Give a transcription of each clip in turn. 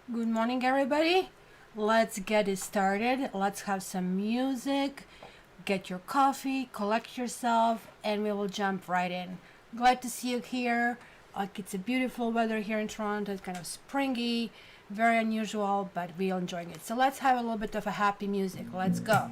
Good morning, everybody. Let's get it started. Let's have some music. Get your coffee, collect yourself, and we will jump right in. Glad to see you here. Like it's a beautiful weather here in Toronto. It's kind of springy, very unusual, but we're enjoying it. So let's have a little bit of a happy music. Let's go.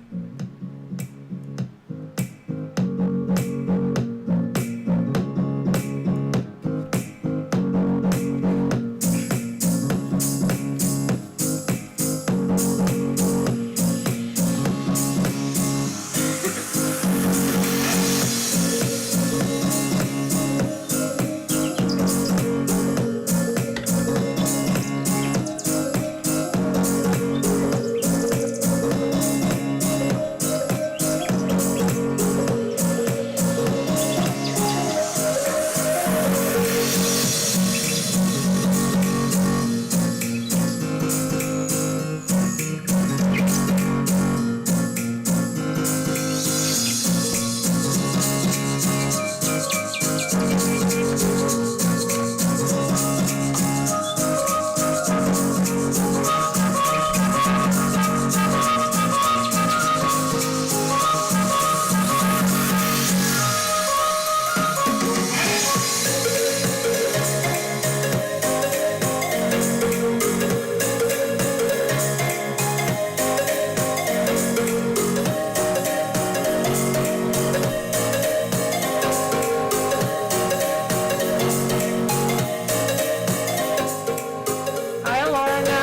Hi, Lorna.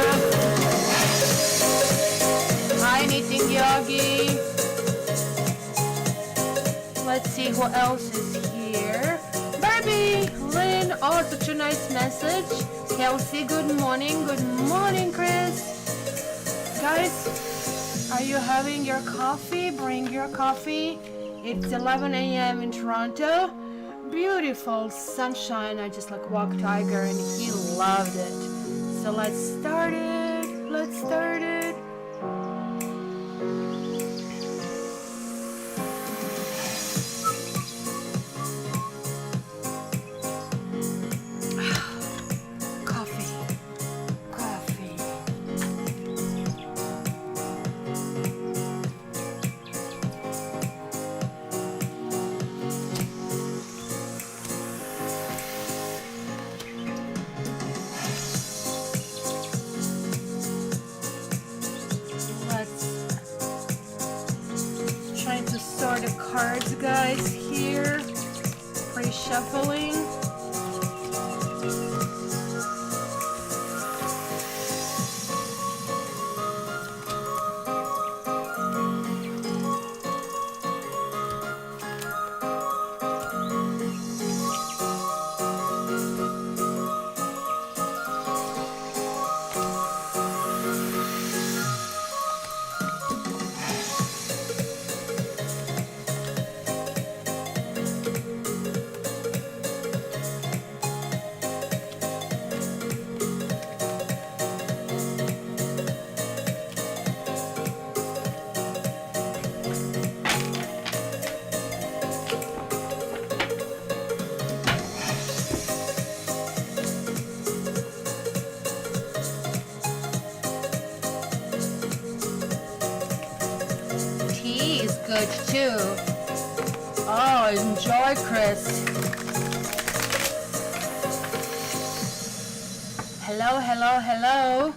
Hi, Knitting Yogi. Let's see who else is here. Barbie, Lynn, oh, such a nice message. Kelsey, good morning. Good morning, Chris. Guys, are you having your coffee? Bring your coffee. It's 11 a.m. in Toronto. Beautiful sunshine. I just like walked Tiger and he loved it. So let's start it. Let's start it. Coffee. Coffee. Let's trying to sort the cards, guys, here. Pre-shuffling. Tea is good too. Oh, enjoy, Chris. Hello, hello, hello.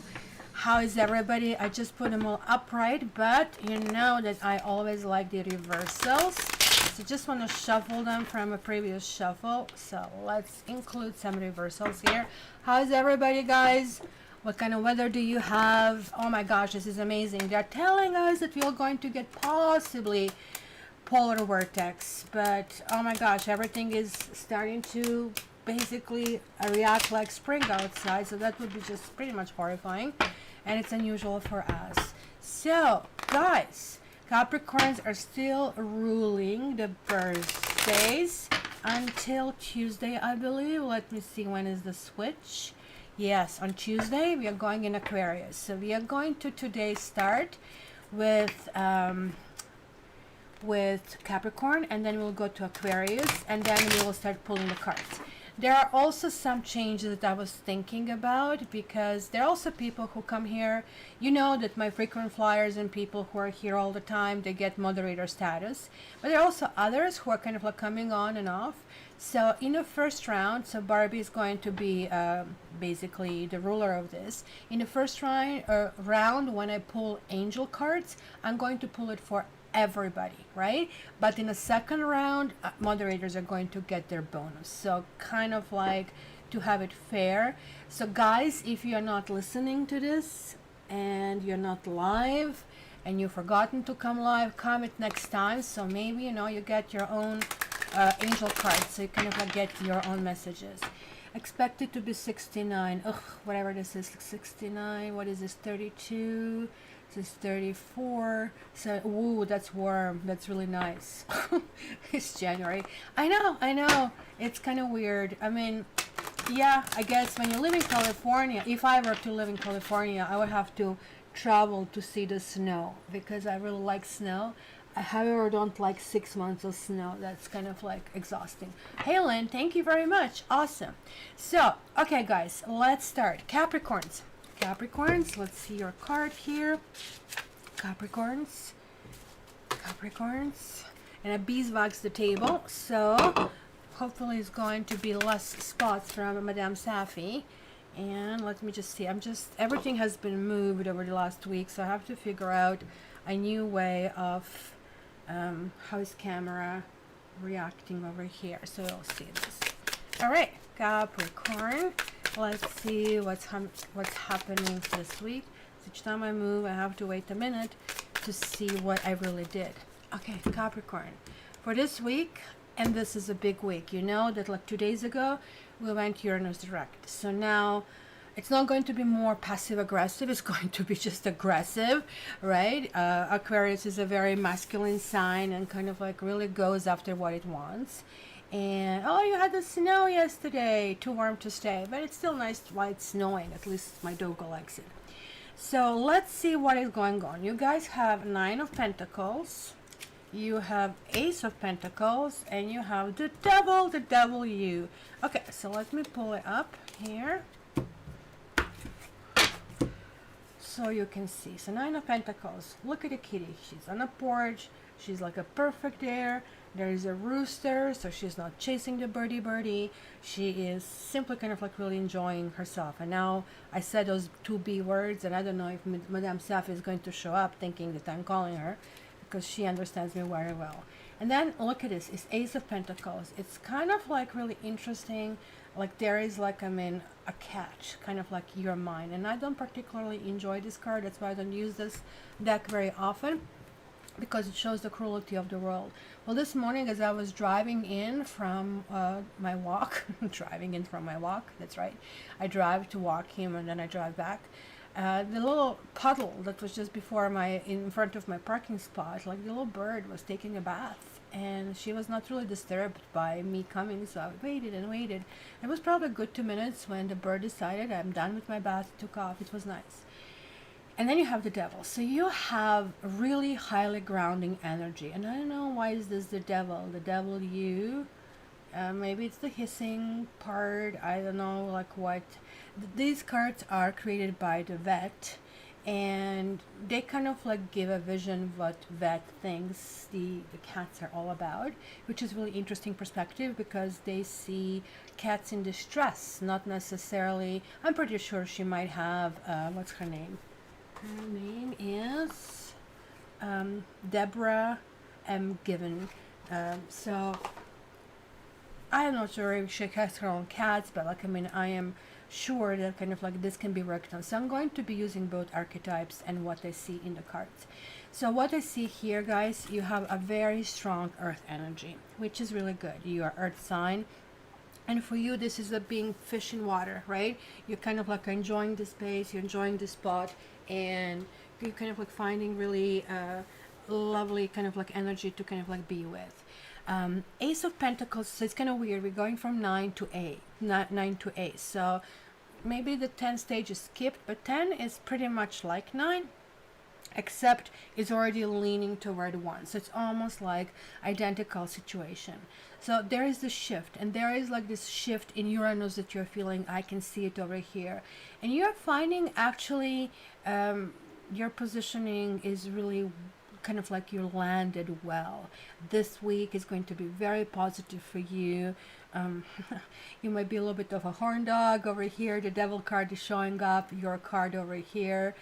How is everybody? I just put them all upright, but you know that I always like the reversals. So just want to shuffle them from a previous shuffle. So let's include some reversals here. How is everybody, guys? What kind of weather do you have? Oh my gosh, this is amazing. They're telling us that we are going to get possibly polar vortex, but oh my gosh, everything is starting to basically react like spring outside, so that would be just pretty much horrifying, and it's unusual for us. So guys, Capricorns are still ruling the birthdays until Tuesday, I believe. Let me see, when is the switch? Yes, on Tuesday we are going in Aquarius. So we are going to today start with Capricorn, and then we'll go to Aquarius, and then we will start pulling the cards. There are also some changes that I was thinking about, because there are also people who come here. You know that my frequent flyers and people who are here all the time, they get moderator status. But there are also others who are kind of like coming on and off. So in the first round, so Barbie is going to be basically the ruler of this. In the first round, when I pull angel cards, I'm going to pull it for everybody, right? But in the second round, moderators are going to get their bonus. So kind of like to have it fair. So guys, if you're not listening to this and you're not live and you've forgotten to come live, comment next time. So maybe, you know, you get your own angel cards, so you kind of like get your own messages. Expected to be 69. Ugh, whatever this is, 69. What is this? 32. This is 34. So, ooh, that's warm. That's really nice. It's January. I know. It's kind of weird. I mean, yeah, I guess when you live in California, if I were to live in California, I would have to travel to see the snow, because I really like snow. I, however, don't like 6 months of snow. That's kind of like exhausting. Hey, Lynn, thank you very much. Awesome. So, okay, guys, let's start. Capricorns. Capricorns, let's see your card here. Capricorns. And I beeswax the table, so hopefully it's going to be less spots from Madame Safi. And let me just see. Everything has been moved over the last week, so I have to figure out a new way of how is camera reacting over here. So you'll see this. All right, Capricorn. Let's see what's happening this week. So each time I move, I have to wait a minute to see what I really did. Okay, Capricorn. For this week, and this is a big week. You know that like 2 days ago, we went Uranus direct. So now it's not going to be more passive aggressive. It's going to be just aggressive, right? Aquarius is a very masculine sign and kind of like really goes after what it wants. And oh, you had the snow yesterday. Too warm to stay, but it's still nice while it's snowing. At least my dog likes it. So let's see what is going on. You guys have 9 of Pentacles. You have Ace of Pentacles, and you have the Devil you. Okay, so let me pull it up here so you can see. So 9 of Pentacles. Look at the kitty. She's on a porch. She's like a perfect air. There is a rooster, so she's not chasing the birdie. She is simply kind of like really enjoying herself. And now I said those 2 B words, and I don't know if Madame Safi is going to show up thinking that I'm calling her, because she understands me very well. And then look at this. It's Ace of Pentacles. It's kind of like really interesting. Like there is like, I mean, a catch, kind of like your mind. And I don't particularly enjoy this card. That's why I don't use this deck very often, because it shows the cruelty of the world. Well, this morning as I was driving in from my walk, that's right. I drive to walk him and then I drive back. The little puddle that was just before in front of my parking spot, like the little bird was taking a bath, and she was not really disturbed by me coming, so I waited and waited. It was probably a good 2 minutes when the bird decided I'm done with my bath, took off. It was nice. And then you have the Devil. So you have really highly grounding energy. And I don't know why is this the Devil. The Devil you. Maybe it's the hissing part. I don't know like what. These cards are created by the vet. And they kind of like give a vision of what vet thinks the cats are all about. Which is really interesting perspective, because they see cats in distress. Not necessarily. I'm pretty sure she might have, what's her name? Her name is Deborah M. Given. So I'm not sure if she has her own cats, but like, I mean, I am sure that kind of like this can be worked on. So I'm going to be using both archetypes and what I see in the cards. So what I see here, guys, you have a very strong earth energy, which is really good. You are earth sign. And for you, this is a being fish in water, right? You're kind of like enjoying the space, you're enjoying the spot, and you're kind of like finding really lovely kind of like energy to kind of like be with. Ace of Pentacles, so it's kind of weird. We're going from 9 to 8, 9 to Ace. So maybe the 10 stage is skipped, but 10 is pretty much like 9. except it's already leaning toward one. So it's almost like identical situation. So there is this shift, and there is like this shift in Uranus that you're feeling. I can see it over here. And you're finding actually your positioning is really kind of like you landed well. This week is going to be very positive for you. You might be a little bit of a horn dog over here. The devil card is showing up, your card over here.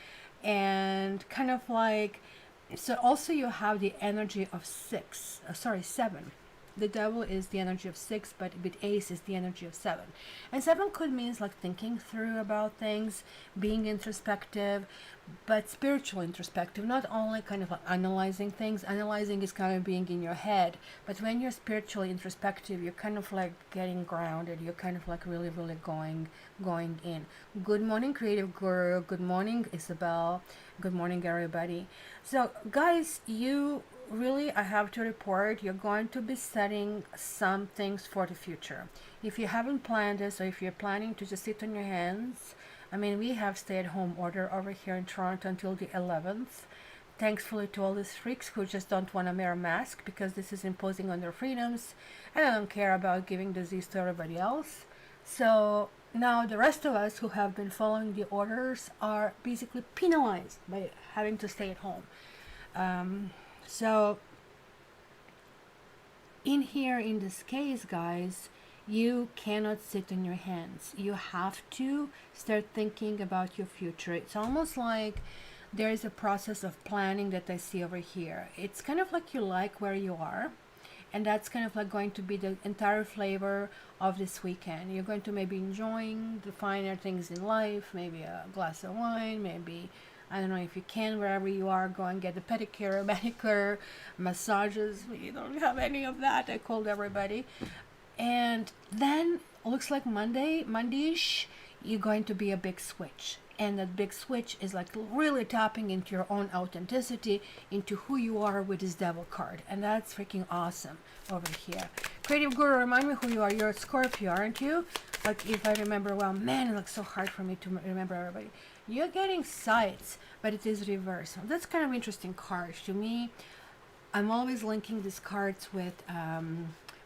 And kind of like, so also you have the energy of seven. The devil is the energy of 6, but with ace is the energy of 7. And 7 could means like thinking through about things, being introspective, but spiritual introspective, not only kind of like analyzing things. Analyzing is kind of being in your head, but when you're spiritually introspective, you're kind of like getting grounded. You're kind of like really, really going in. Good morning, Creative Guru. Good morning, Isabel. Good morning, everybody. So, guys, really, I have to report, you're going to be setting some things for the future. If you haven't planned this, or if you're planning to just sit on your hands, I mean, we have stay-at-home order over here in Toronto until the 11th. Thankfully to all these freaks who just don't want to wear a mask because this is imposing on their freedoms, and I don't care about giving disease to everybody else. So now the rest of us who have been following the orders are basically penalized by having to stay at home. So in here, in this case, guys, you cannot sit on your hands. You have to start thinking about your future. It's almost like there is a process of planning that I see over here. It's kind of like you like where you are, and that's kind of like going to be the entire flavor of this weekend. You're going to maybe enjoying the finer things in life, maybe a glass of wine, maybe, I don't know, if you can, wherever you are, go and get a pedicure, a manicure, massages. We don't have any of that. I called everybody. And then looks like Monday-ish, you're going to be a big switch. And that big switch is like really tapping into your own authenticity, into who you are with this devil card. And that's freaking awesome over here. Creative Guru, remind me who you are. You're a Scorpio, aren't you? Like, if I remember well, man, it looks so hard for me to remember everybody. You're getting sights, but it is reversed. That's kind of interesting cards to me. I'm always linking these cards with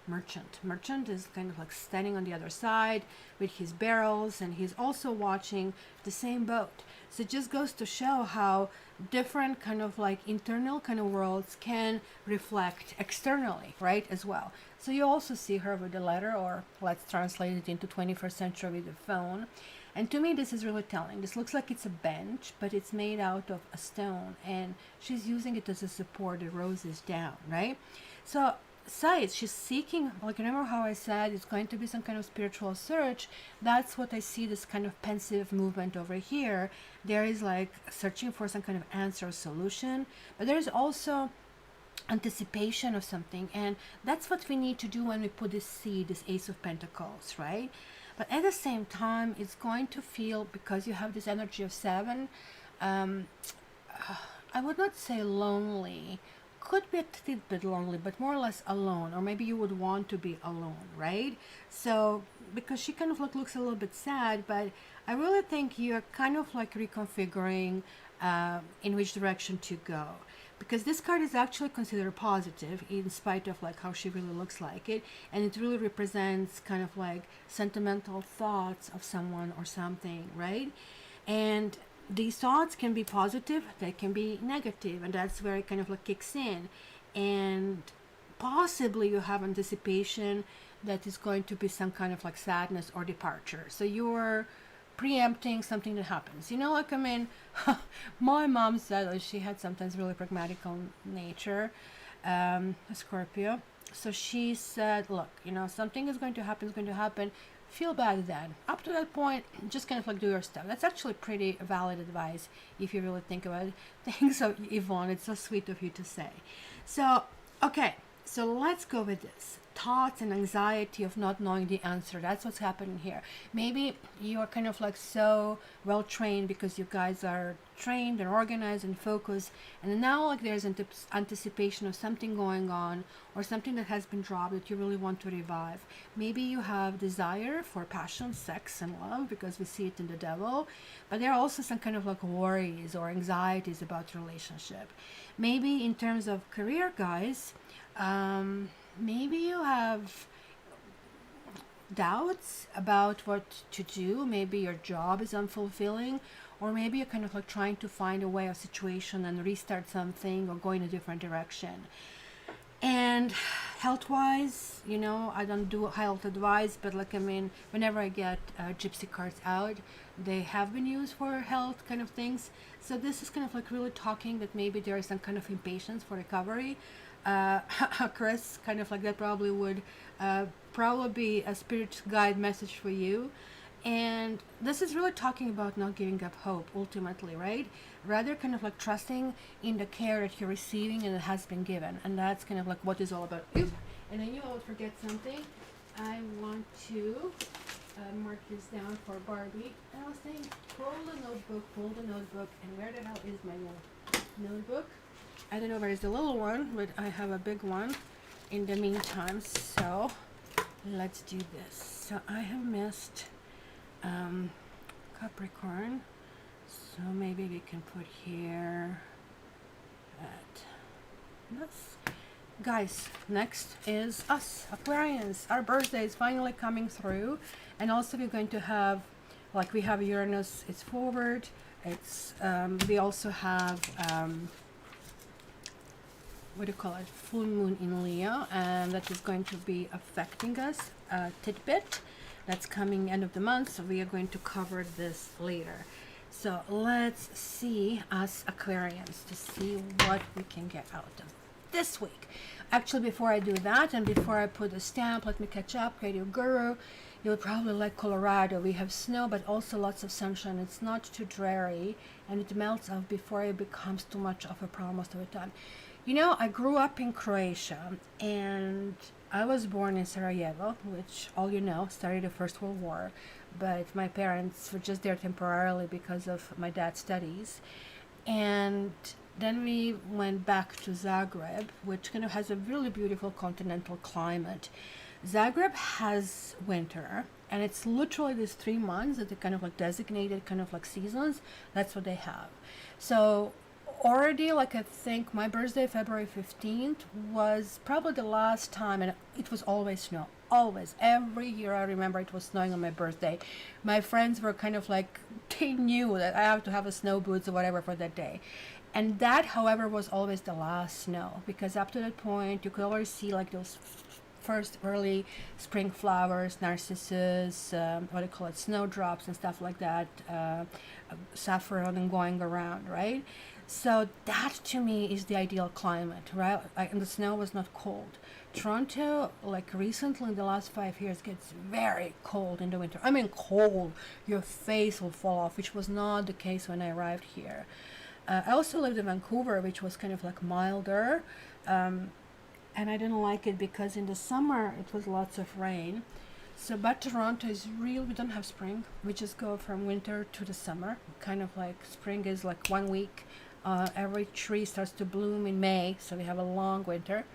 Merchant. Merchant is kind of like standing on the other side with his barrels, and he's also watching the same boat. So it just goes to show how different kind of like internal kind of worlds can reflect externally, right, as well. So you also see her with the letter, or let's translate it into 21st century with the phone. And to me, this is really telling. This looks like it's a bench, but it's made out of a stone, and she's using it as a support. The rose is down, right? So sights, she's seeking, like, remember how I said it's going to be some kind of spiritual search? That's what I see, this kind of pensive movement over here. There is like searching for some kind of answer or solution, but there's also anticipation of something, and that's what we need to do when we put this seed, this Ace of Pentacles, right? But at the same time, it's going to feel, because you have this energy of 7, I would not say lonely, could be a little bit lonely, but more or less alone, or maybe you would want to be alone, right? So because she kind of looks a little bit sad, but I really think you're kind of like reconfiguring in which direction to go, because this card is actually considered positive in spite of like how she really looks like it, and it really represents kind of like sentimental thoughts of someone or something, right? And these thoughts can be positive, they can be negative, and that's where it kind of like kicks in. And possibly you have anticipation that is going to be some kind of like sadness or departure. So you're preempting something that happens. You know, like, I mean, my mom said that she had sometimes really pragmatical nature, a Scorpio. So she said, look, you know, something is going to happen. Feel bad then. Up to that point, just kind of like do your stuff. That's actually pretty valid advice if you really think about it. Thanks, Yvonne. It's so sweet of you to say. So, okay. So let's go with this. Thoughts and anxiety of not knowing the answer. That's what's happening here. Maybe you're kind of like so well trained because you guys are trained and organized and focused, and now like there's anticipation of something going on or something that has been dropped that you really want to revive. Maybe you have desire for passion, sex, and love because we see it in the devil, but there are also some kind of like worries or anxieties about relationship. Maybe in terms of career, guys, maybe you have doubts about what to do. Maybe your job is unfulfilling, or maybe you're kind of like trying to find a way or situation and restart something or go in a different direction. And health wise, I don't do health advice, but like, I mean, whenever I get gypsy cards out, they have been used for health kind of things. So this is kind of like really talking that maybe there is some kind of impatience for recovery. Chris, kind of like that probably would probably be a spirit guide message for you. And this is really talking about not giving up hope ultimately, right? Rather kind of like trusting in the care that you're receiving and it has been given. And that's kind of like what it's all about. Oop. And I knew I would forget something. I want to mark this down for Barbie. And I was saying, pull the notebook. And where the hell is my notebook? I don't know where is the little one, but I have a big one in the meantime. So let's do this. So I have missed Capricorn, so maybe we can put here at this. Guys, next is us, Aquarians. Our birthday is finally coming through, and also we're going to have, like, we have Uranus, it's forward, it's we also have what do you call it, full moon in Leo, and that is going to be affecting us a tidbit. That's coming end of the month, so we are going to cover this later. So let's see us Aquarians to see what we can get out of this week. Actually, before I do that and before I put a stamp, let me catch up. Radio Guru, you'll probably like Colorado. We have snow, but also lots of sunshine. It's not too dreary, and it melts off before it becomes too much of a problem most of the time. I grew up in Croatia, and I was born in Sarajevo, which all started the First World War, but my parents were just there temporarily because of my dad's studies. And then we went back to Zagreb, which kind of has a really beautiful continental climate. Zagreb has winter, and it's literally these 3 months that they kind of like designated kind of like seasons. That's what they have. So already, like, I think my birthday, February 15th, was probably the last time, and it was always snow. Always. Every year I remember it was snowing on my birthday. My friends were kind of like, they knew that I have to have a snow boots or whatever for that day. And that, however, was always the last snow, because up to that point you could already see like those first early spring flowers, narcissus, what do you call it, snowdrops and stuff like that, saffron and going around, right? So that to me is the ideal climate, right? And the snow was not cold. Toronto, like recently in the last 5 years, gets very cold in the winter. I mean cold, your face will fall off, which was not the case when I arrived here. I also lived in Vancouver, which was kind of like milder, and I didn't like it because in the summer it was lots of rain. So, but Toronto is real. We don't have spring. We just go from winter to the summer. Kind of like spring is like 1 week. Every tree starts to bloom in May, so we have a long winter.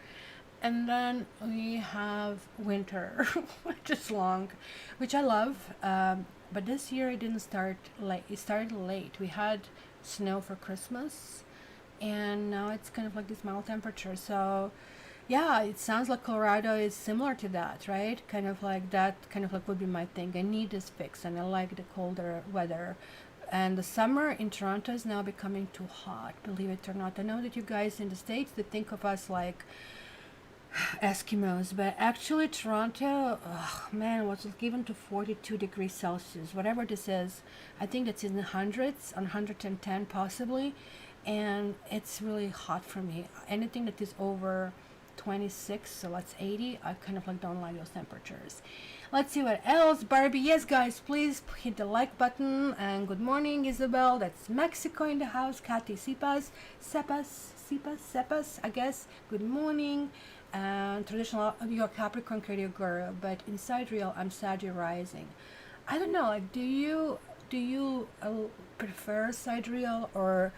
And then we have winter, which is long, which I love. But this year it didn't start late. It started late. We had snow for Christmas, and now it's kind of like this mild temperature. So yeah, it sounds like Colorado is similar to that, right? Kind of like that, kind of like would be my thing. I need this fix, and I like the colder weather. And the summer in Toronto is now becoming too hot, believe it or not. I know that you guys in the States, they think of us like Eskimos, but actually Toronto, oh man, was given to 42 degrees Celsius, whatever this is. I think that's in the hundreds, on 110 possibly, and it's really hot for me. Anything that is over 26, so that's 80, I kind of like don't like those temperatures. Let's see what else. Barbie, yes guys, please hit the like button. And good morning, Isabel, that's Mexico in the house. Kathy Cepas, I guess, good morning. and traditional you're Capricorn career girl, but inside real I'm Sagittarius rising. I don't know, like do you prefer sidereal or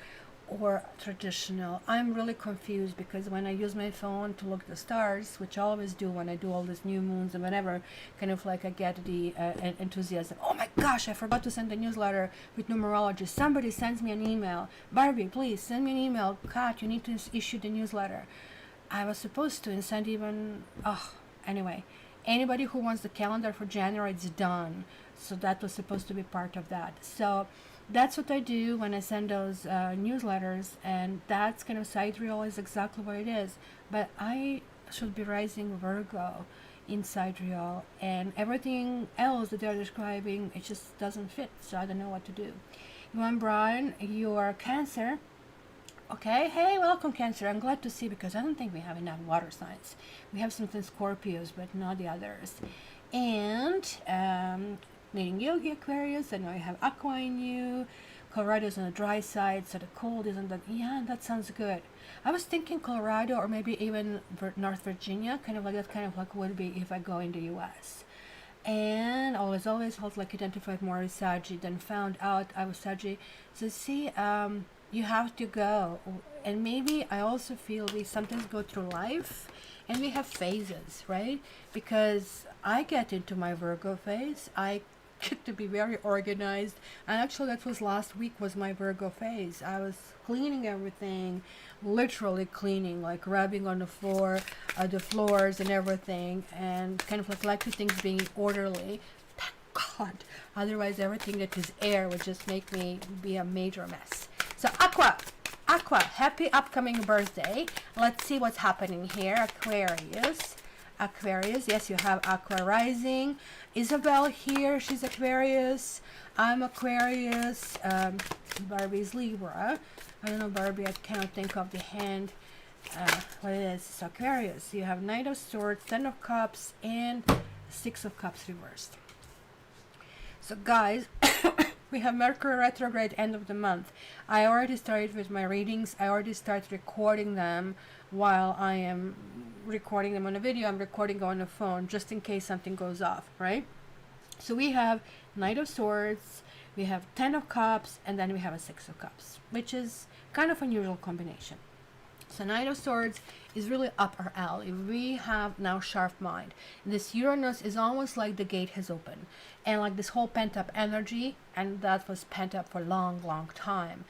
traditional? I'm really confused because when I use my phone to look at the stars, which I always do when I do all these new moons and whatever, kind of like I get the enthusiasm. Oh my gosh, I forgot to send a newsletter with numerology. Somebody sends me an email. Barbie, please send me an email. Kat, you need to issue the newsletter. I was supposed to and send even, oh, anyway. Anybody who wants the calendar for January, it's done. So that was supposed to be part of that. So that's what I do when I send those newsletters, and that's kind of sidereal is exactly what it is. But I should be rising Virgo in sidereal, and everything else that they're describing, it just doesn't fit. So I don't know what to do. Yvonne Brian, you're Cancer. Okay, hey, welcome Cancer. I'm glad to see because I don't think we have enough water signs. We have something Scorpios, but not the others. And Meeting Yogi Aquarius, I know you have Aqua in you. Colorado's on the dry side, so the cold isn't that. Yeah, that sounds good. I was thinking Colorado or maybe even North Virginia, kind of like that, kind of like would be if I go in the U.S. And always felt like identified more as Saggy, then found out I was Saggy. So see, you have to go. And maybe I also feel we sometimes go through life and we have phases, right? Because I get into my Virgo phase. I get to be very organized. And actually that was last week was my Virgo phase. I was cleaning everything, literally cleaning, like rubbing on the floor, the floors and everything, and kind of like to things being orderly. Thank God. Otherwise everything that is air would just make me be a major mess. So Aqua, happy upcoming birthday. Let's see what's happening here. Aquarius, yes, you have Aqua rising. Isabel here, she's Aquarius. I'm Aquarius. Barbie's Libra. I don't know, Barbie, I cannot think of the hand. What it is. It's Aquarius. You have Knight of Swords, Ten of Cups, and Six of Cups reversed. So guys, we have Mercury retrograde end of the month. I already started with my readings. I already started recording them while I am recording them on a video. I'm recording on the phone just in case something goes off, right? So we have Knight of Swords, we have Ten of Cups, and then we have a Six of Cups, which is kind of unusual combination. So Knight of Swords is really up our alley. We have now sharp mind. This Uranus is almost like the gate has opened. And like this whole pent up energy, and that was pent up for a long time.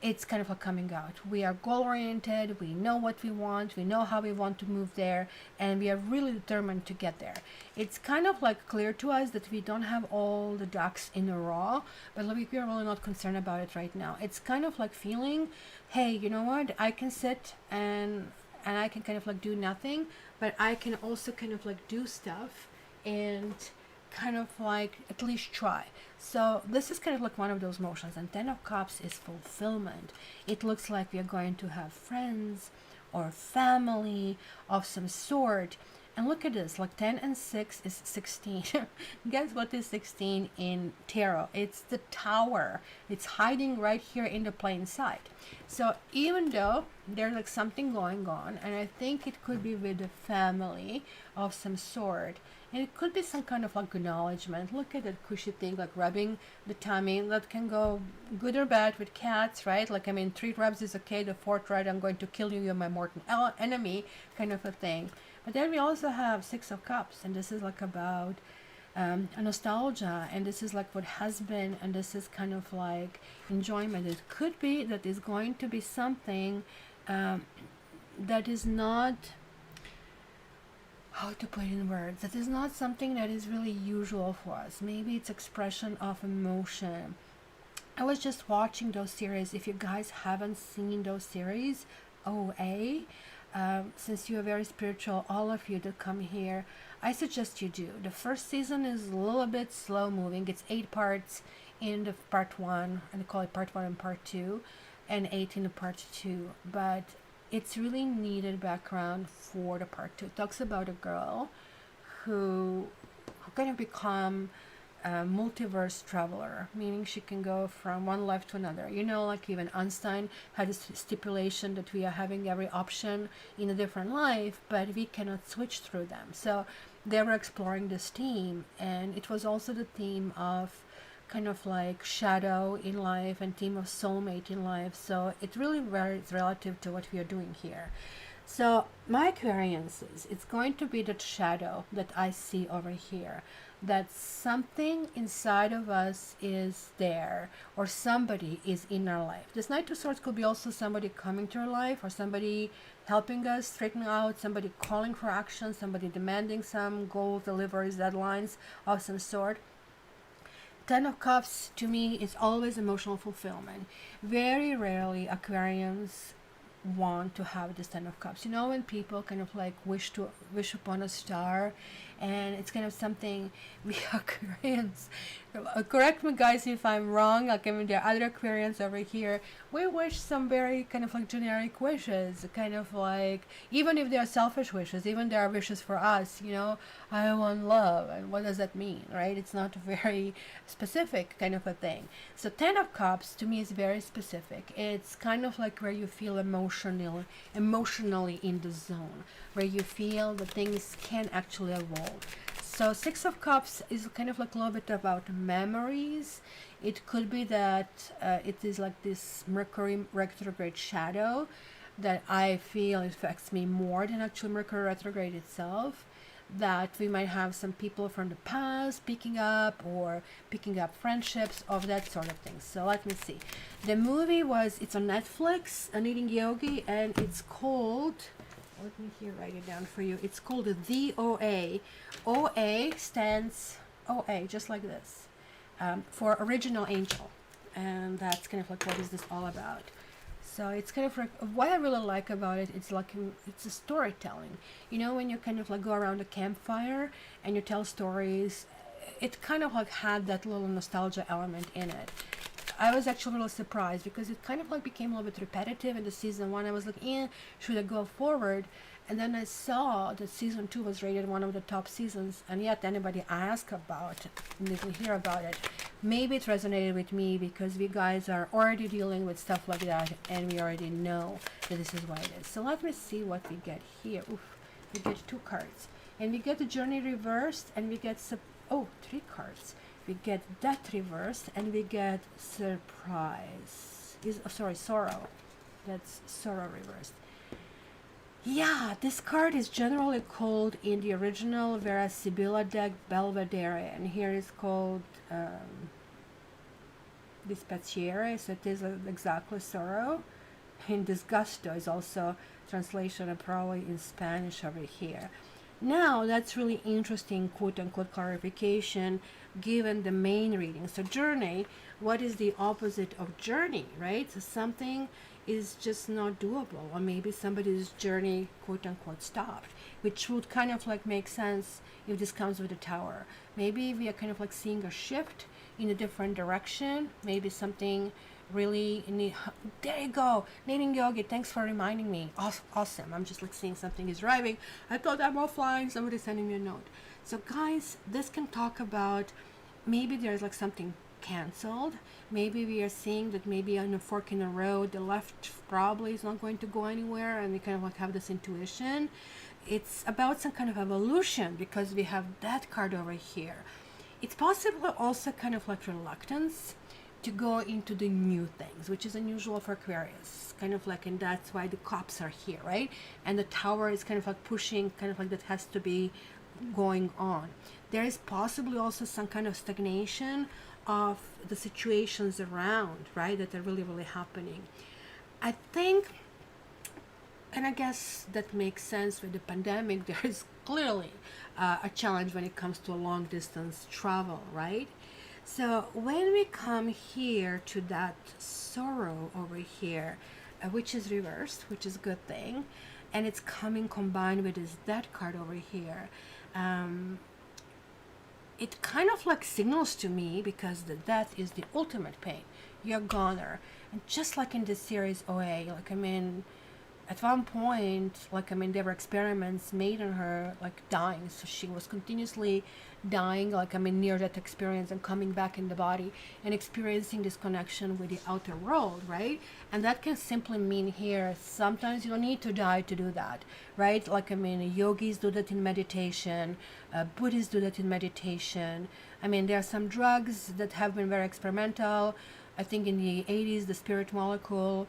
It's kind of like coming out. We are goal oriented, we know what we want, we know how we want to move there, and we are really determined to get there. It's kind of like clear to us that we don't have all the ducks in a row, but like, we are really not concerned about it right now. It's kind of like feeling, hey, you know what, I can sit and I can kind of like do nothing, but I can also kind of like do stuff and kind of like at least try. So this is kind of like one of those motions, and Ten of Cups is fulfillment. It looks like we are going to have friends or family of some sort. And look at this, like 10 and 6 is 16. Guess what is 16 in tarot? It's the Tower. It's hiding right here in the plain sight. So even though there's like something going on, and I think it could be with a family of some sort, and it could be some kind of like acknowledgement. Look at that cushy thing, like rubbing the tummy. That can go good or bad with cats, right? Like, I mean, 3 rubs is okay. The 4th rub, I'm going to kill you, you're my mortal enemy, kind of a thing. But then we also have Six of Cups, and this is like about a nostalgia, and this is like what has been, and this is kind of like enjoyment. It could be that is going to be something that is not, how to put it in words, that is not something that is really usual for us. Maybe it's expression of emotion. I was just watching those series. If you guys haven't seen those series, OA, since you are very spiritual, all of you that come here, I suggest you do. The first season is a little bit slow moving. It's 8 parts in the part 1, and they call it part 1 and part 2, and 8 in the part 2. But it's really needed background for the part 2. It talks about a girl who kind of become a multiverse traveler, meaning she can go from one life to another. You know, like even Einstein had a stipulation that we are having every option in a different life, but we cannot switch through them. So they were exploring this theme, and it was also the theme of kind of like shadow in life and theme of soulmate in life. So it really varies relative to what we are doing here. So my Aquariances, it's going to be that shadow that I see over here, that something inside of us is there, or somebody is in our life. This Knight of Swords could be also somebody coming to our life, or somebody helping us straighten out, somebody calling for action, somebody demanding some goal deliveries, deadlines of some sort. Ten of Cups to me is always emotional fulfillment. Very rarely Aquarians want to have this Ten of Cups. You know, when people kind of like wish upon a star, and it's kind of something we Aquarians, correct me guys if I'm wrong, like I mean there are other Aquarians over here, we wish some very kind of like generic wishes, kind of like, even if they are selfish wishes, even there are wishes for us, you know, I want love, and what does that mean, right? It's not very specific kind of a thing. So Ten of Cups to me is very specific. It's kind of like where you feel emotionally in the zone, where you feel that things can actually evolve. So Six of Cups is kind of like a little bit about memories. It could be that it is like this Mercury retrograde shadow that I feel affects me more than actually Mercury retrograde itself. That we might have some people from the past picking up friendships of that sort of thing. So let me see. The movie it's on Netflix, An Eating Yogi, and it's called, let me here write it down for you. It's called The OA. OA stands, OA, just like this, for Original Angel. And that's kind of like, what is this all about? So it's kind of like, what I really like about it, it's like, it's a storytelling. You know, when you kind of like go around a campfire and you tell stories, it kind of like had that little nostalgia element in it. I was actually really surprised because it kind of like became a little bit repetitive in the season one. I was like, should I go forward? And then I saw that season 2 was rated one of the top seasons, and yet anybody asked about it, didn't hear about it. Maybe it resonated with me because we guys are already dealing with stuff like that, and we already know that this is what it is. So let me see what we get here. Oof, we get 2 cards, and we get the journey reversed, and we get 3 cards. We get death reversed, and we get surprise. Sorrow. That's sorrow reversed. Yeah, this card is generally called in the original Vera Sibilla deck Belvedere, and here it's called Dispacere, so it is exactly sorrow. And Disgusto is also translation and probably in Spanish over here. Now that's really interesting quote-unquote clarification given the main reading. So journey, what is the opposite of journey, right? So something is just not doable, or maybe somebody's journey quote-unquote stopped, which would kind of like make sense if this comes with a Tower. Maybe we are kind of like seeing a shift in a different direction, maybe something really there you go, Knitting Yogi, thanks for reminding me. Awesome. I'm just like seeing something is arriving. I thought I'm offline, somebody's sending me a note. So guys, this can talk about maybe there's like something canceled. Maybe we are seeing that maybe on a fork in the road, the left probably is not going to go anywhere, and we kind of like have this intuition. It's about some kind of evolution because we have that card over here. It's possible also kind of like reluctance to go into the new things, which is unusual for Aquarius, kind of like, and that's why the Cups are here, right? And the Tower is kind of like pushing, kind of like that has to be going on. There is possibly also some kind of stagnation of the situations around, right, that are really, really happening. I think, and I guess that makes sense with the pandemic, there is clearly a challenge when it comes to a long distance travel, right? So when we come here to that sorrow over here, which is reversed, which is a good thing, and it's coming combined with this death card over here, it kind of like signals to me, because the death is the ultimate pain. You're goner. And just like in this series OA, like I mean, at one point, like, I mean, there were experiments made on her, like, dying. So she was continuously dying, like, I mean, near that experience and coming back in the body and experiencing this connection with the outer world, right? And that can simply mean here, sometimes you don't need to die to do that, right? Like, I mean, yogis do that in meditation, Buddhists do that in meditation. I mean, there are some drugs that have been very experimental. I think in the 80s, the spirit molecule,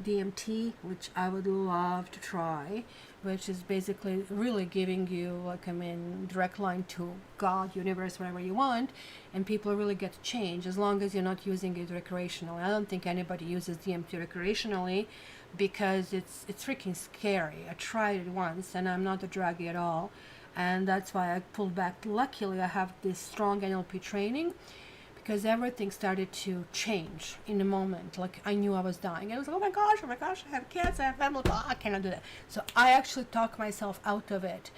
DMT, which I would love to try, which is basically really giving you, like, I mean, direct line to God, universe, whatever you want, and people really get to change as long as you're not using it recreationally. I don't think anybody uses DMT recreationally because it's freaking scary. I tried it once and I'm not a druggie at all, and that's why I pulled back. Luckily, I have this strong NLP training, because everything started to change in a moment. Like, I knew I was dying. I was like, oh my gosh, I have kids, I have family, I cannot do that. So I actually talk myself out of it.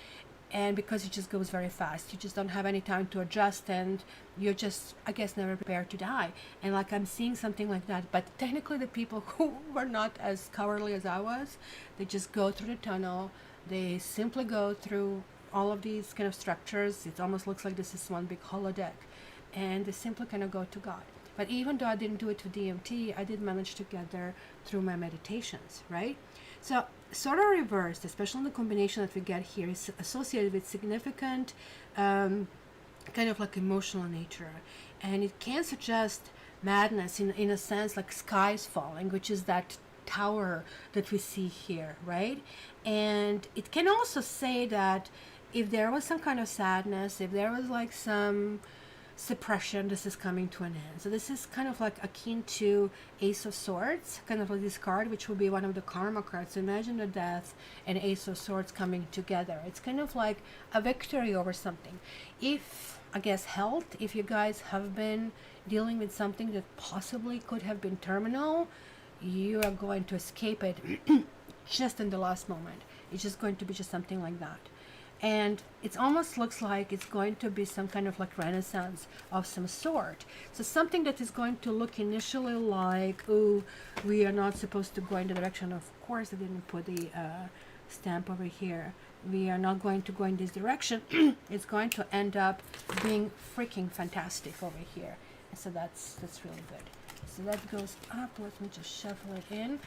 And because it just goes very fast, you just don't have any time to adjust, and you're just, I guess, never prepared to die. And like, I'm seeing something like that. But technically, the people who were not as cowardly as I was, they just go through the tunnel. They simply go through all of these kind of structures. It almost looks like this is one big holodeck, and they simply kind of go to God. But even though I didn't do it with DMT, I did manage to get there through my meditations, right? So solar reversed, especially in the combination that we get here, is associated with significant kind of like emotional nature, and it can suggest madness in a sense, like skies falling, which is that tower that we see here, right? And it can also say that if there was some kind of sadness, if there was like some suppression, this is coming to an end. So this is kind of like akin to Ace of Swords, kind of like this card, which will be one of the karma cards. So imagine the death and Ace of Swords coming together. It's kind of like a victory over something. If, I guess, health, if you guys have been dealing with something that possibly could have been terminal, you are going to escape it just in the last moment. It's just going to be just something like that. And it almost looks like it's going to be some kind of like renaissance of some sort. So something that is going to look initially like, oh, we are not supposed to go in the direction. Of course, I didn't put the stamp over here. We are not going to go in this direction. It's going to end up being freaking fantastic over here. So that's really good. So that goes up. Let me just shuffle it in.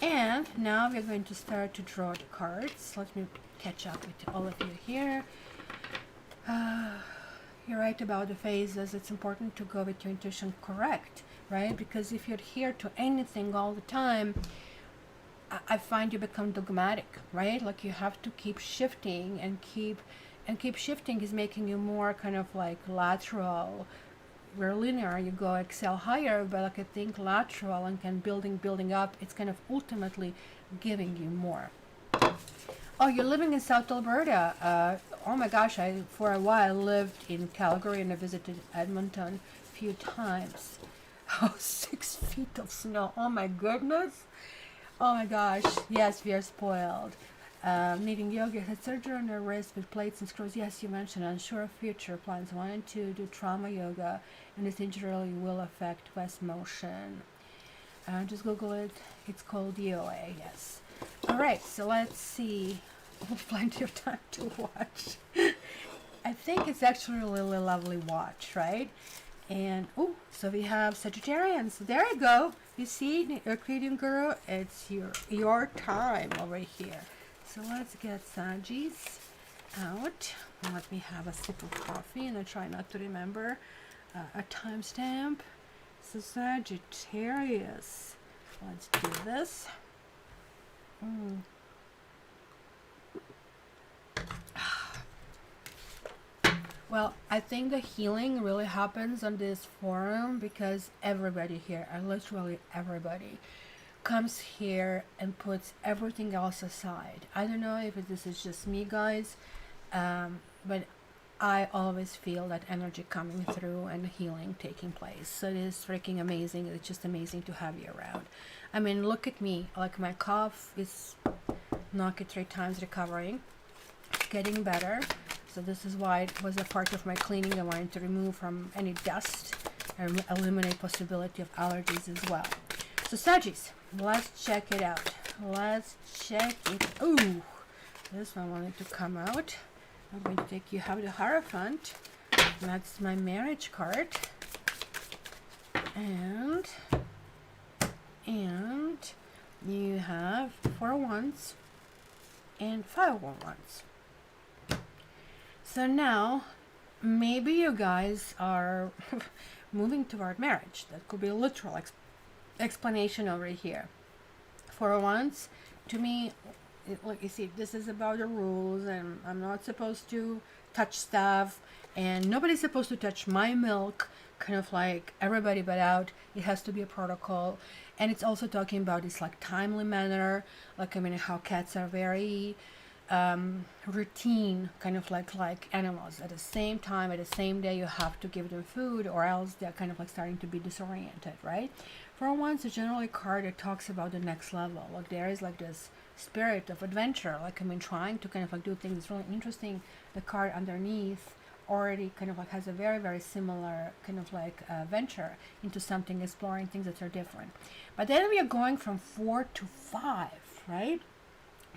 And now we're going to start to draw the cards. Let me catch up with all of you here. You're right about the phases. It's important to go with your intuition correct, right? Because if you adhere to anything all the time, I find you become dogmatic, right? Like, you have to keep shifting and keep shifting is making you more kind of like lateral. Where linear, you go excel higher, but like I think lateral and can building up, it's kind of ultimately giving you more. Oh, you're living in South Alberta. Oh my gosh, for a while lived in Calgary and I visited Edmonton a few times. Oh, 6 feet of snow. Oh my goodness. Oh my gosh. Yes, we are spoiled. Needing yoga, had surgery on her wrist with plates and screws. Yes, you mentioned unsure of future plans. Wanted to do trauma yoga, and this injury will affect West motion. Just Google it. It's called DOA. Yes. All right. So let's see. Plenty of time to watch. I think it's actually a really lovely watch, right? And oh, so we have Sagittarians. So there you go. You see, Euclidean Guru. It's your time over here. So let's get Sagis out. Let me have a sip of coffee, and I try not to remember a timestamp. So Sagittarius, let's do this. Well, I think the healing really happens on this forum because everybody here, literally everybody, comes here and puts everything else aside. I don't know if this is just me, guys, but I always feel that energy coming through and healing taking place. So it is freaking amazing. It's just amazing to have you around. I mean, look at me. Like, my cough is knock it 3 times recovering, getting better. So this is why it was a part of my cleaning. I wanted to remove from any dust and eliminate possibility of allergies as well. So Sagis, let's check it out. let's check it. Ooh, this one wanted to come out. I'm going to take, you have the Hierophant. That's my marriage card. And you have 4 wands and 5 wands. So now maybe you guys are moving toward marriage. That could be a literal explanation over here. 4 wands, to me, look, you see, this is about the rules, and I'm not supposed to touch stuff, and nobody's supposed to touch my milk, kind of like everybody but out. It has to be a protocol. And it's also talking about this like timely manner, like, I mean, how cats are very routine, kind of like animals. At the same time, at the same day, you have to give them food, or else they're kind of like starting to be disoriented, right? For once, it's generally a card that talks about the next level. Like, there is like this spirit of adventure, like, I mean, trying to kind of like do things. It's really interesting. The card underneath already kind of like has a very, very similar kind of like venture into something, exploring things that are different. But then we are going from 4 to 5, right?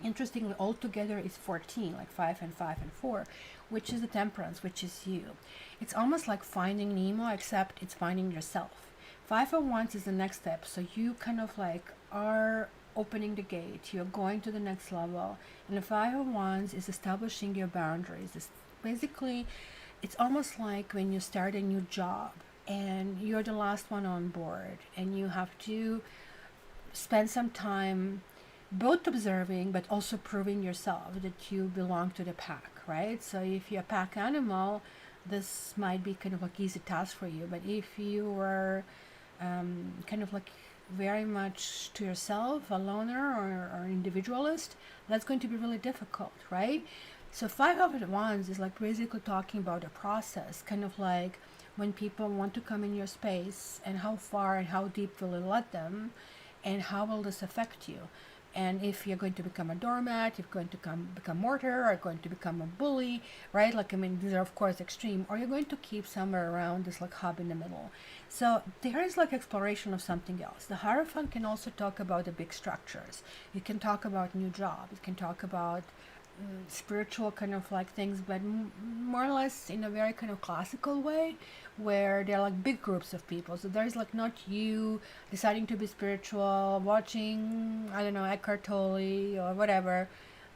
Interestingly, altogether is 14, like 5 and 5 and 4, which is the Temperance, which is you. It's almost like finding Nemo, except it's finding yourself. 5 of Wands is the next step, so you kind of like are opening the gate, you're going to the next level, and the 5 of Wands is establishing your boundaries. It's basically, it's almost like when you start a new job and you're the last one on board, and you have to spend some time both observing but also proving yourself that you belong to the pack, right? So if you're a pack animal, this might be kind of like easy task for you. But if you are kind of like very much to yourself, a loner or individualist, that's going to be really difficult, right? So 5 of Wands is like basically talking about a process, kind of like when people want to come in your space, and how far and how deep will you let them, and how will this affect you. And if you're going to become a doormat, if you're going to become mortar, or going to become a bully, right? Like, I mean, these are of course extreme, or you're going to keep somewhere around this like hub in the middle. So there is like exploration of something else. The Hierophant can also talk about the big structures. You can talk about new jobs. You can talk about spiritual kind of like things, but more or less in a very kind of classical way, where they're like big groups of people. So there's like not you deciding to be spiritual, watching, I don't know, Eckhart Tolle or whatever.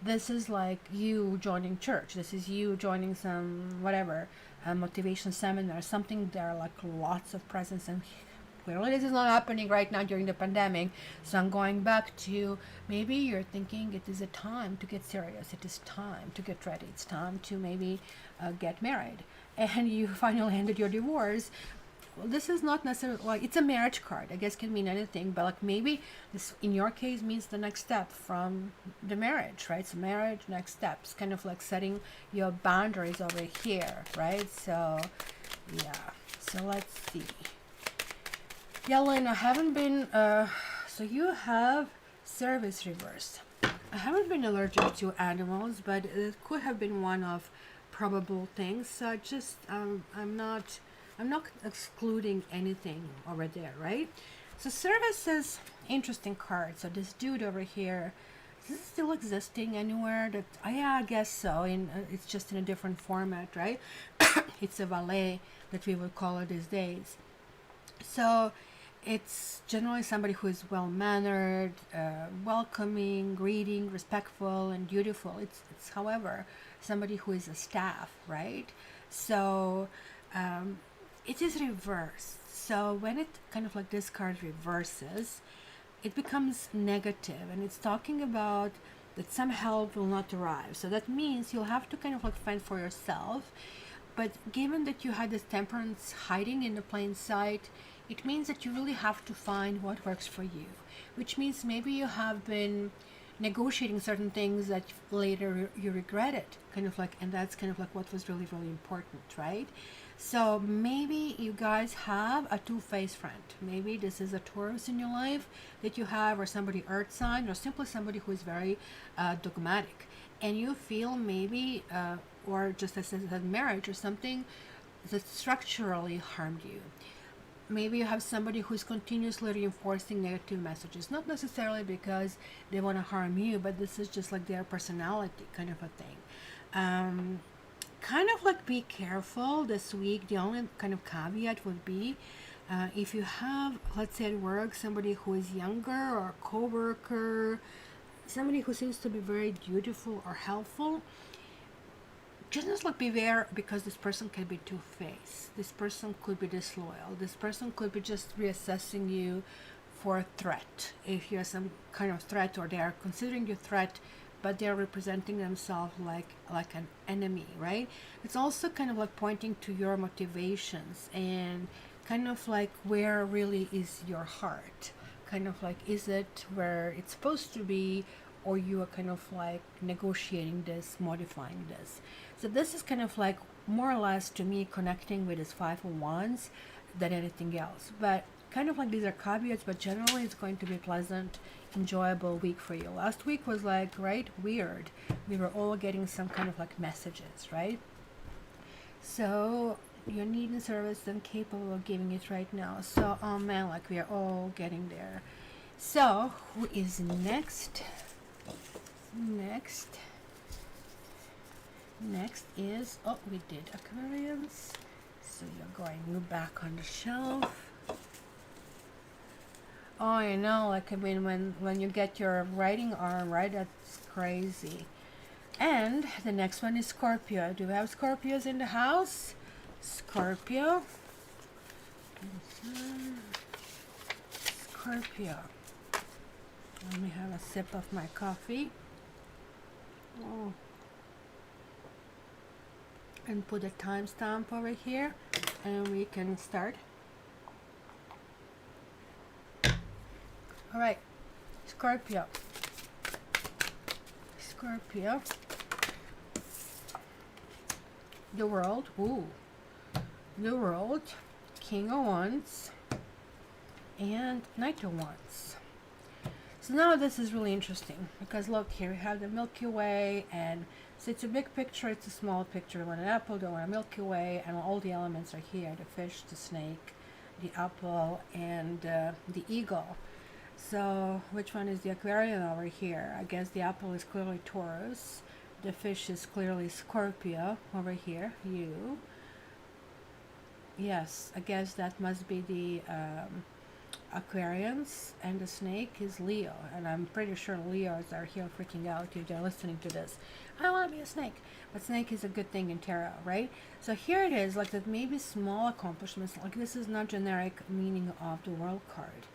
This is like you joining church. This is you joining some whatever motivation seminar, something. There are like lots of presence, and clearly this is not happening right now during the pandemic. So I'm going back to, maybe you're thinking it is a time to get serious, it is time to get ready, it's time to maybe get married, and you finally ended your divorce. Well, this is not necessarily like, it's a marriage card, I guess, can mean anything, but like maybe this in your case means the next step from the marriage, right? So marriage, next steps, kind of like setting your boundaries over here, right? So yeah, so let's see. Yeah, Lynn, I haven't been, so you have service reversed. I haven't been allergic to animals, but it could have been one of probable things. So I just, I'm not excluding anything over there, right? So service is interesting card. So this dude over here, is this still existing anywhere? That, yeah, I guess so. In it's just in a different format, right? It's a valet that we would call it these days. So it's generally somebody who is well-mannered, welcoming, greeting, respectful, and beautiful. It's however, somebody who is a staff, right? So it is reversed. So when it kind of like this card reverses, it becomes negative, and it's talking about that some help will not arrive. So that means you'll have to kind of like fend for yourself. But given that you had this Temperance hiding in the plain sight, it means that you really have to find what works for you, which means maybe you have been negotiating certain things that later you regretted, kind of like, and that's kind of like what was really, really important, right? So maybe you guys have a two-faced friend. Maybe this is a Taurus in your life that you have, or somebody earth sign, or simply somebody who is very dogmatic, and you feel maybe, or just as a marriage or something that structurally harmed you. maybe you have somebody who's continuously reinforcing negative messages, not necessarily because they want to harm you, but this is just like their personality kind of a thing. Kind of like be careful this week. The only kind of caveat would be if you have, let's say at work, somebody who is younger or a co-worker, somebody who seems to be very dutiful or helpful, just like beware, because this person can be two-faced. This person could be disloyal. This person could be just reassessing you for a threat. If you're some kind of threat, or they are considering you a threat, but they're representing themselves like an enemy, right? It's also kind of like pointing to your motivations and kind of like where really is your heart. Kind of like, is it where it's supposed to be, or you are kind of like negotiating this, modifying this. So this is kind of like more or less to me connecting with this Five of Wands than anything else. But kind of like these are caveats, but generally it's going to be a pleasant, enjoyable week for you. Last week was like, right, weird. We were all getting some kind of like messages, right? So you're needing service and capable of giving it right now. So, oh man, like we are all getting there. So, who is next? Next is, oh, we did Aquarians. So you're going back on the shelf. Oh, I know, like, I mean, when you get your writing arm, right, that's crazy. And the next one is Scorpio. Do we have Scorpios in the house? Scorpio. Scorpio. Let me have a sip of my coffee. Oh. And put a timestamp over here, and we can start. All right, Scorpio. Scorpio. The World. Ooh. The World. King of Wands. And Knight of Wands. So now this is really interesting, because look, here we have the Milky Way, and so it's a big picture, it's a small picture. We want an apple, we want a Milky Way, and all the elements are here: the fish, the snake, the apple, and the eagle. So which one is the Aquarian over here? I guess the apple is clearly Taurus, the fish is clearly Scorpio over here, you. Yes, I guess that must be the Aquarians, and the snake is Leo, and I'm pretty sure Leos are here freaking out if they're listening to this. I want to be a snake, but snake is a good thing in tarot, right? So here it is, like that maybe small accomplishments, like this is not generic meaning of the World card.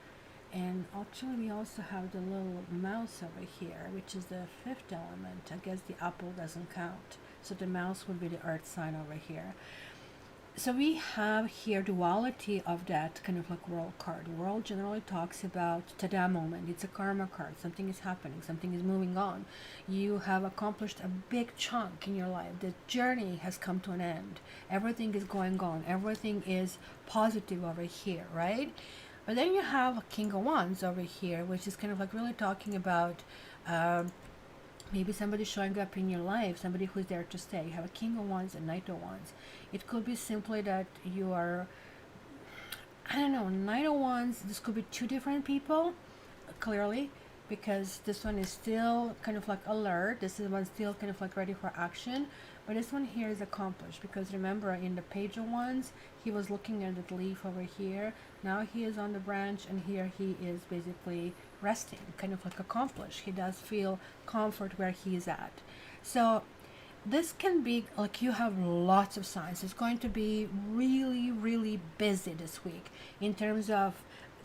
And actually we also have the little mouse over here, which is the fifth element. I guess the apple doesn't count, so the mouse would be the earth sign over here. So we have here duality of that kind of like World card. World generally talks about tada moment. It's a karma card. Something is happening. Something is moving on. You have accomplished a big chunk in your life. The journey has come to an end. Everything is going on. Everything is positive over here, right? But then you have a King of Wands over here, which is kind of like really talking about maybe somebody showing up in your life, somebody who's there to stay. You have a King of Wands and Knight of Wands. It could be simply that you are, I don't know, Knight of Wands, this could be two different people, clearly, because this one is still kind of like alert. This is one still kind of like ready for action. But this one here is accomplished, because remember in the Page of Wands, he was looking at the leaf over here. Now he is on the branch, and here he is basically resting, kind of like accomplished. He does feel comfort where he is at. So this can be like you have lots of signs. It's going to be really, really busy this week in terms of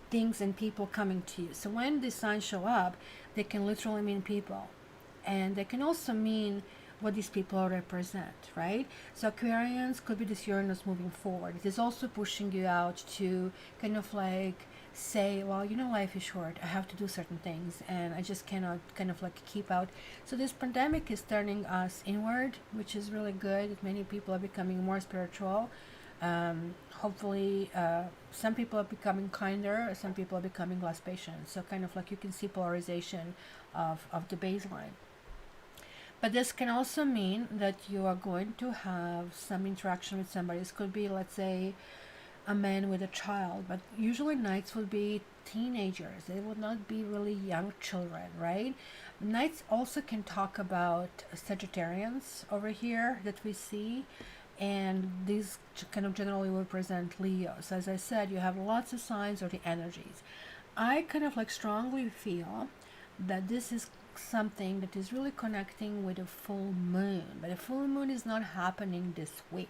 things and people coming to you. So when these signs show up, they can literally mean people, and they can also mean what these people represent, right? So Aquarians could be this Uranus moving forward. It is also pushing you out to kind of like say, well, you know, life is short. I have to do certain things, and I just cannot kind of like keep out. So this pandemic is turning us inward, which is really good. Many people are becoming more spiritual. Hopefully, some people are becoming kinder. Some people are becoming less patient. So kind of like you can see polarization of the baseline. But this can also mean that you are going to have some interaction with somebody. This could be, let's say, a man with a child, but usually knights would be teenagers. They would not be really young children, right? Knights also can talk about Sagittarians over here that we see, and these kind of generally represent Leo. So as I said, you have lots of signs or the energies. I kind of like strongly feel that this is something that is really connecting with a full moon, but a full moon is not happening this week.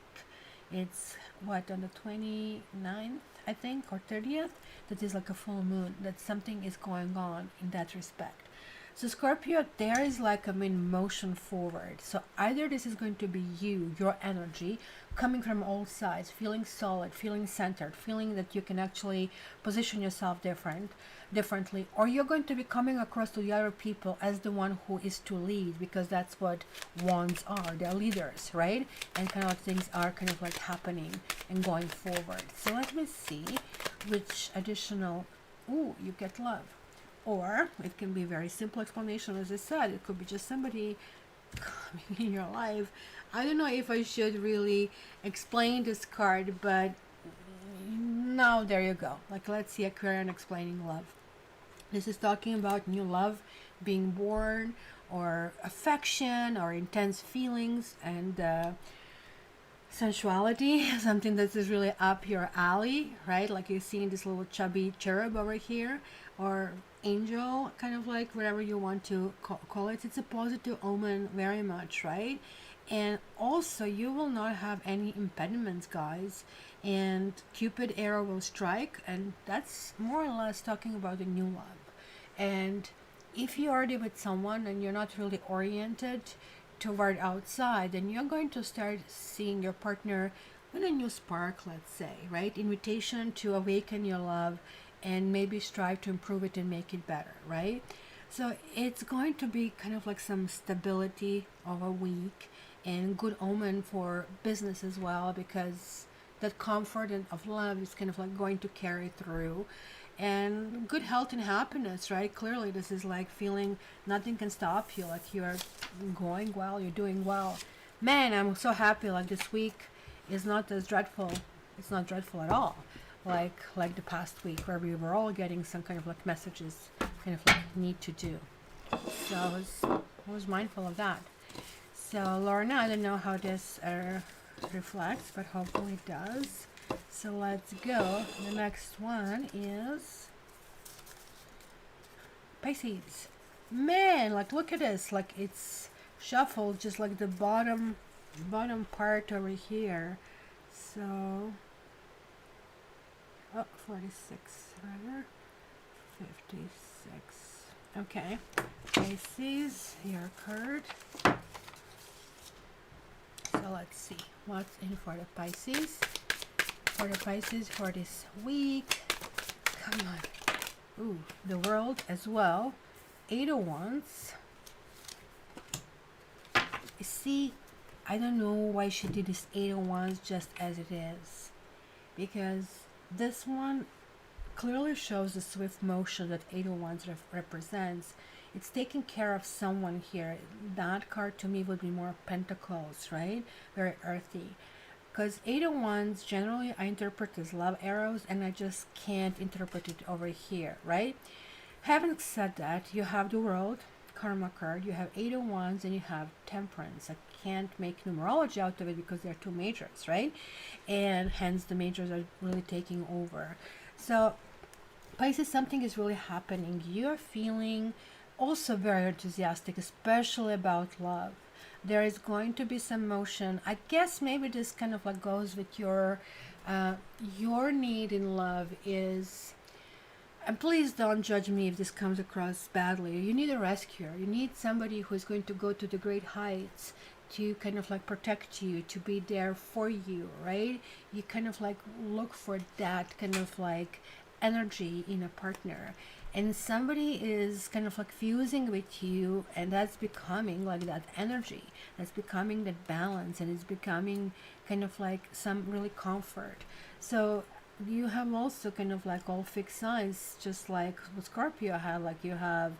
It's what, on the 29th, I think, or 30th, that is like a full moon, that something is going on in that respect. So Scorpio, there is like a motion forward. So either this is going to be you, your energy, coming from all sides, feeling solid, feeling centered, feeling that you can actually position yourself differently, or you're going to be coming across to the other people as the one who is to lead, because that's what wands are. They're leaders, right? And kind of things are kind of like happening and going forward. So let me see which additional, ooh, you get love. Or it can be a very simple explanation. As I said, it could be just somebody coming in your life. I don't know if I should really explain this card, but now there you go. Like, let's see Aquarian explaining love. This is talking about new love being born, or affection, or intense feelings, and sensuality, something that is really up your alley, right? Like you see this little chubby cherub over here, or angel, kind of like whatever you want to call it. It's a positive omen very much, right? And also you will not have any impediments, guys, and Cupid arrow will strike, and that's more or less talking about the new love. And if you're already with someone and you're not really oriented toward outside, then you're going to start seeing your partner with a new spark, let's say, right? Invitation to awaken your love and maybe strive to improve it and make it better, right? So it's going to be kind of like some stability of a week, and good omen for business as well, because that comfort and of love is kind of like going to carry through. And good health and happiness, right? Clearly this is like feeling nothing can stop you, like you're going well, you're doing well. Man, I'm so happy. Like this week is not as dreadful. It's not dreadful at all, like the past week, where we were all getting some kind of like messages, kind of like need to do. So I was mindful of that. So Lorna, I don't know how this reflects, but hopefully it does. So let's go. The next one is Pisces. Man, like look at this. Like it's shuffled just like the bottom part over here. So 46 rather. 56. Okay. Pisces, your card. So let's see what's in for the Pisces. For the Pisces for this week. Come on. Ooh, the World as well. 8 of Wands. See, I don't know why she did this 8 of Wands just as it is. Because this one clearly shows the swift motion that 8 of Wands represents. It's taking care of someone here. That card to me would be more Pentacles, right? Very earthy. Because 8 of Wands generally I interpret as love arrows, and I just can't interpret it over here, right? Having said that, you have the World Karma card, you have 8 of Wands, and you have Temperance. I can't make numerology out of it because there are two majors, right? And hence the majors are really taking over. So Pisces, something is really happening. You're feeling also very enthusiastic, especially about love. There is going to be some motion. I guess maybe this kind of like goes with your need in love is, and please don't judge me if this comes across badly, you need a rescuer. You need somebody who is going to go to the great heights to kind of like protect you, to be there for you, right? You kind of like look for that kind of like energy in a partner, and somebody is kind of like fusing with you, and that's becoming like that energy, that's becoming that balance, and it's becoming kind of like some really comfort. So you have also kind of like all fixed signs, just like what Scorpio had. Like you have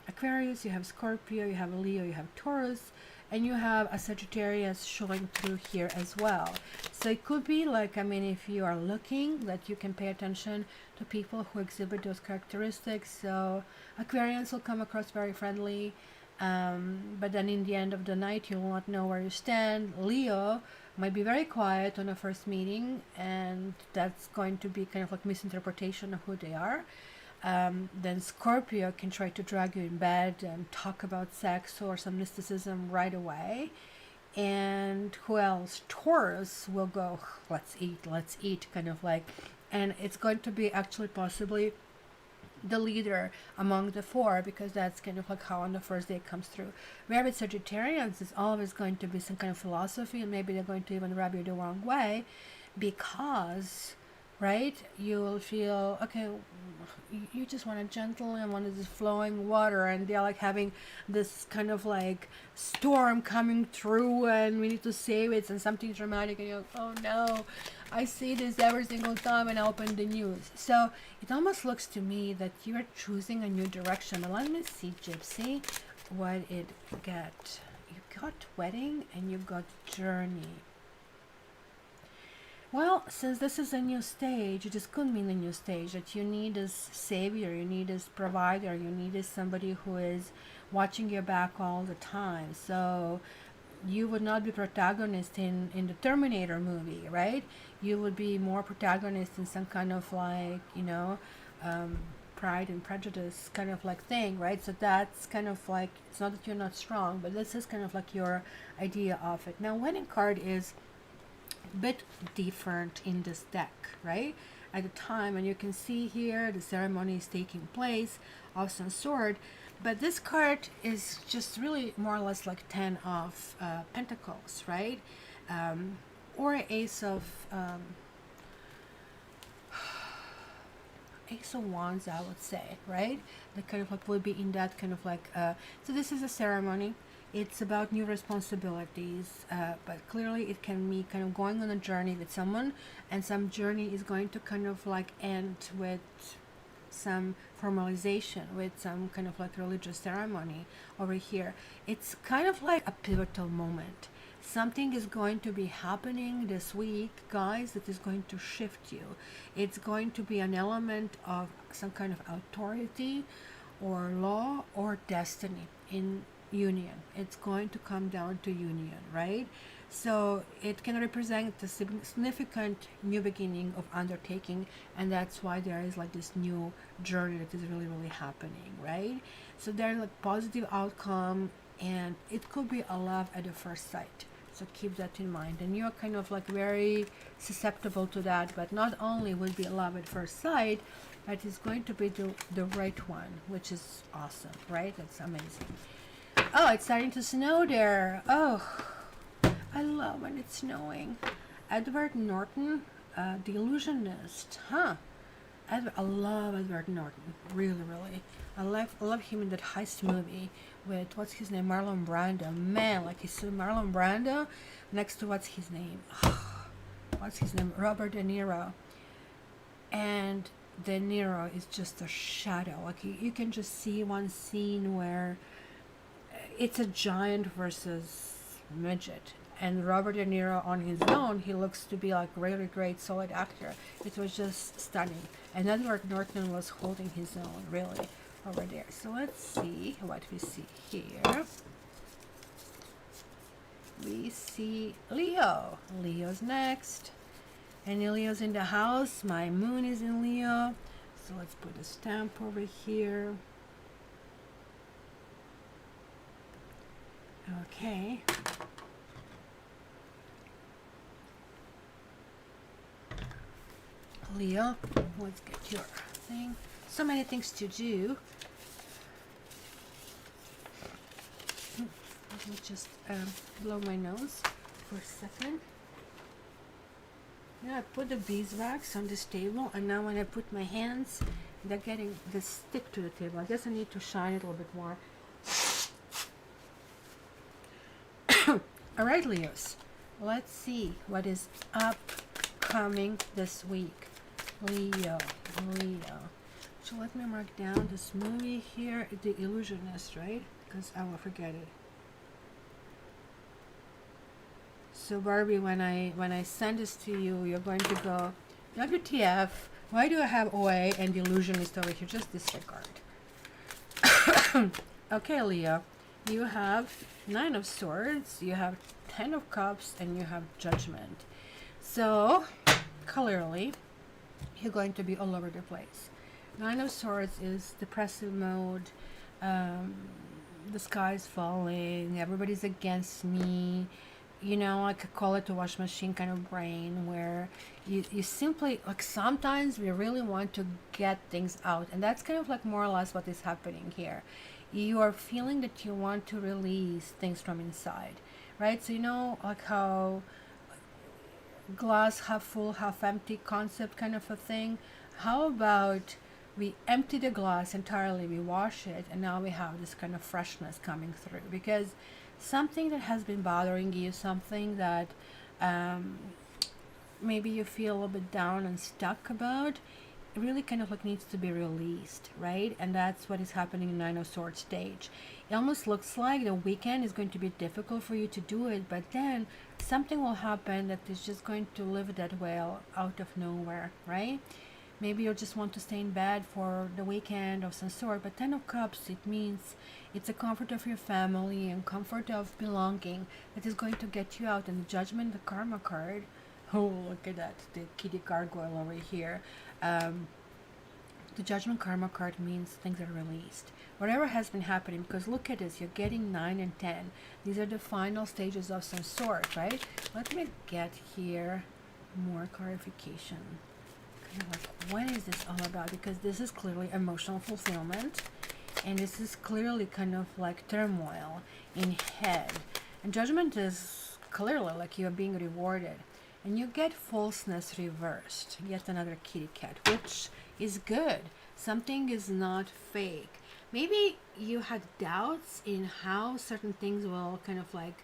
Aquarius, you have Scorpio, you have Leo, you have Taurus, and you have a Sagittarius showing through here as well. So it could be like, I mean, if you are looking, that you can pay attention to people who exhibit those characteristics. So Aquarians will come across very friendly, but then in the end of the night you will not know where you stand. Leo might be very quiet on a first meeting, and that's going to be kind of like misinterpretation of who they are. Then Scorpio can try to drag you in bed and talk about sex or some mysticism right away. And who else? Taurus will go, let's eat, kind of like, and it's going to be actually possibly the leader among the four, because that's kind of like how on the first day it comes through. Where with Sagittarians, it's always going to be some kind of philosophy, and maybe they're going to even rub you the wrong way, because right, you will feel okay, you just want a gentle and want this flowing water, and they're like having this kind of like storm coming through, and we need to save it, and something dramatic, and you're like, oh no, I see this every single time and I open the news. So it almost looks to me that you're choosing a new direction. But let me see, Gypsy, what it got. You got wedding and you got journey. Well, since this is a new stage, this could mean a new stage, that you need this savior, you need this provider, you need this somebody who is watching your back all the time. So you would not be protagonist in the Terminator movie, right? You would be more protagonist in some kind of like, Pride and Prejudice kind of like thing, right? So that's kind of like, it's not that you're not strong, but this is kind of like your idea of it. Now, wedding card is a bit different in this deck, right? At the time, and you can see here the ceremony is taking place of some sort, but this card is just really more or less like 10 of Pentacles, right? Or Ace of Ace of Wands, I would say, right? That kind of like will be in that kind of like so this is a ceremony. It's about new responsibilities, but clearly it can be kind of going on a journey with someone, and some journey is going to kind of like end with some formalization, with some kind of like religious ceremony over here. It's kind of like a pivotal moment. Something is going to be happening this week, guys, that is going to shift you. It's going to be an element of some kind of authority or law or destiny in union. It's going to come down to union, right? So it can represent a significant new beginning of undertaking, and that's why there is like this new journey that is really, really happening, right? So there's like positive outcome, and it could be a love at the first sight. So keep that in mind, and you're kind of like very susceptible to that. But not only will be love at first sight, but it's going to be the right one, which is awesome, right? That's amazing. Oh, it's starting to snow there. Oh, I love when it's snowing. Edward Norton, The Illusionist, huh? I love Edward Norton, really, really. I love him in that heist movie with, what's his name, Marlon Brando. Man, like he's Marlon Brando next to, what's his name? What's his name? Robert De Niro. And De Niro is just a shadow. Like you can just see one scene where it's a giant versus midget, and Robert De Niro on his own, he looks to be like really great solid actor. It was just stunning, and Edward Norton was holding his own really over there. So let's see what we see here. We see Leo. Leo's next, and Leo's in the house. My moon is in Leo, so let's put a stamp over here. Okay. Leo, let's get your thing. So many things to do. Let me just blow my nose for a second. Yeah, I put the beeswax on this table, and now when I put my hands, they're getting the stick to the table. I guess I need to shine it a little bit more. All right, Leos, let's see what is upcoming this week. Leo. So let me mark down this movie here, The Illusionist, right? Because I will forget it. So Barbie, when I send this to you, you're going to go, WTF, why do I have OA and the illusionist over here? Just disregard. Okay, Leo, you have 9 of Swords, you have 10 of Cups, and you have Judgment. So, clearly, you're going to be all over the place. 9 of Swords is depressive mode, the sky is falling, everybody's against me. You know, I could call it a wash machine kind of brain where you simply, like, sometimes we really want to get things out. And that's kind of like more or less what is happening here. You are feeling that you want to release things from inside, right? So, you know, like how glass half full, half empty concept kind of a thing. How about we empty the glass entirely, we wash it, and now we have this kind of freshness coming through? Because something that has been bothering you, something that maybe you feel a little bit down and stuck about, it really kind of like needs to be released, right? And that's what is happening in 9 of Swords stage. It almost looks like the weekend is going to be difficult for you to do it, but then something will happen that is just going to lift that whale out of nowhere, right? Maybe you just want to stay in bed for the weekend of some sort, but 10 of Cups, it means it's a comfort of your family and comfort of belonging that is going to get you out. And the Judgment, the Karma card, oh, look at that, the kitty gargoyle over here. The Judgment Karma card means things are released. Whatever has been happening, because look at this, you're getting 9 and 10. These are the final stages of some sort, right? Let me get here more clarification. Kind of like, what is this all about? Because this is clearly emotional fulfillment, and this is clearly kind of like turmoil in head. And Judgment is clearly like you're being rewarded. And you get falseness reversed, yet another kitty cat, which is good. Something is not fake. Maybe you had doubts in how certain things will kind of like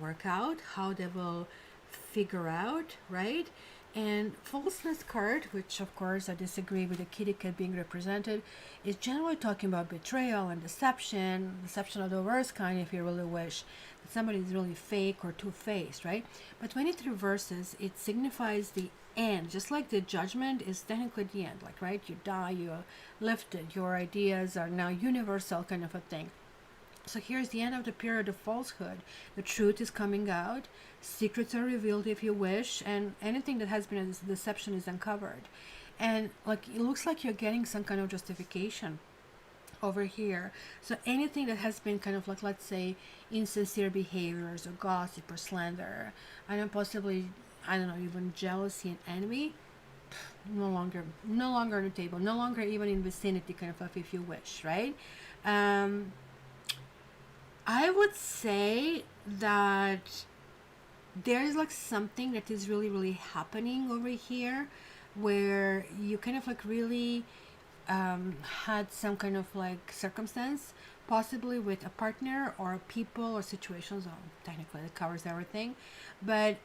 work out, how they will figure out, right? And falseness card, which of course I disagree with the kitty cat being represented, is generally talking about betrayal and deception of the worst kind if you really wish that somebody is really fake or two-faced, right? But when it reverses, it signifies the end, just like the Judgment is technically the end, like, right? You die, you're lifted, your ideas are now universal kind of a thing. So here's the end of the period of falsehood. The truth is coming out. Secrets are revealed if you wish. And anything that has been a deception is uncovered. And like it looks like you're getting some kind of justification over here. So anything that has been kind of like, let's say, insincere behaviors or gossip or slander, and possibly, I don't know, even jealousy and envy, no longer on the table. No longer even in vicinity kind of like, if you wish, right? I would say that there is like something that is really, really happening over here where you kind of like really had some kind of like circumstance, possibly with a partner or people or situations. Technically it covers everything, but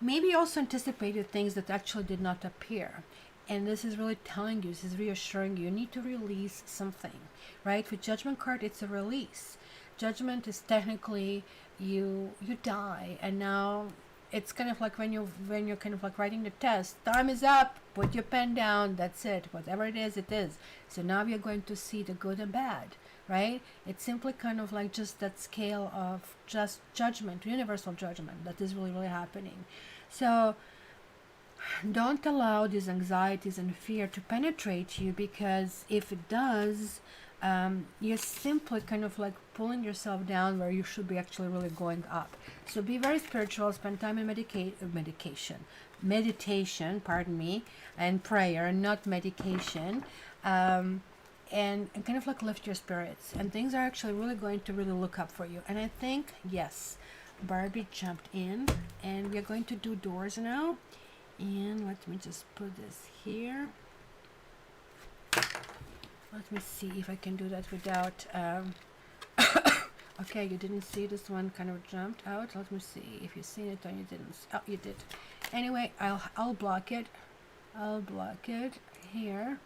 maybe also anticipated things that actually did not appear. And this is really telling you, this is reassuring you need to release something, right? With Judgment card, it's a release. Judgment is technically you die, and now it's kind of like when you're kind of like writing the test, time is up, put your pen down, that's it, whatever it is, it is. So now you're going to see the good and bad, right? It's simply kind of like just that scale of just judgment, universal judgment that is really, really happening. So don't allow these anxieties and fear to penetrate you, because if it does, you're simply kind of like pulling yourself down where you should be actually really going up. So be very spiritual, spend time in meditation, pardon me, and prayer, not medication, and kind of like lift your spirits, and things are actually really going to really look up for you. And I think, yes, Barbie jumped in, and we're going to do doors now. And let me just put this here. Let me see if I can do that without okay, you didn't see this one kind of jumped out. Let me see if you seen it or you didn't. Oh, you did. Anyway, I'll block it. I'll block it here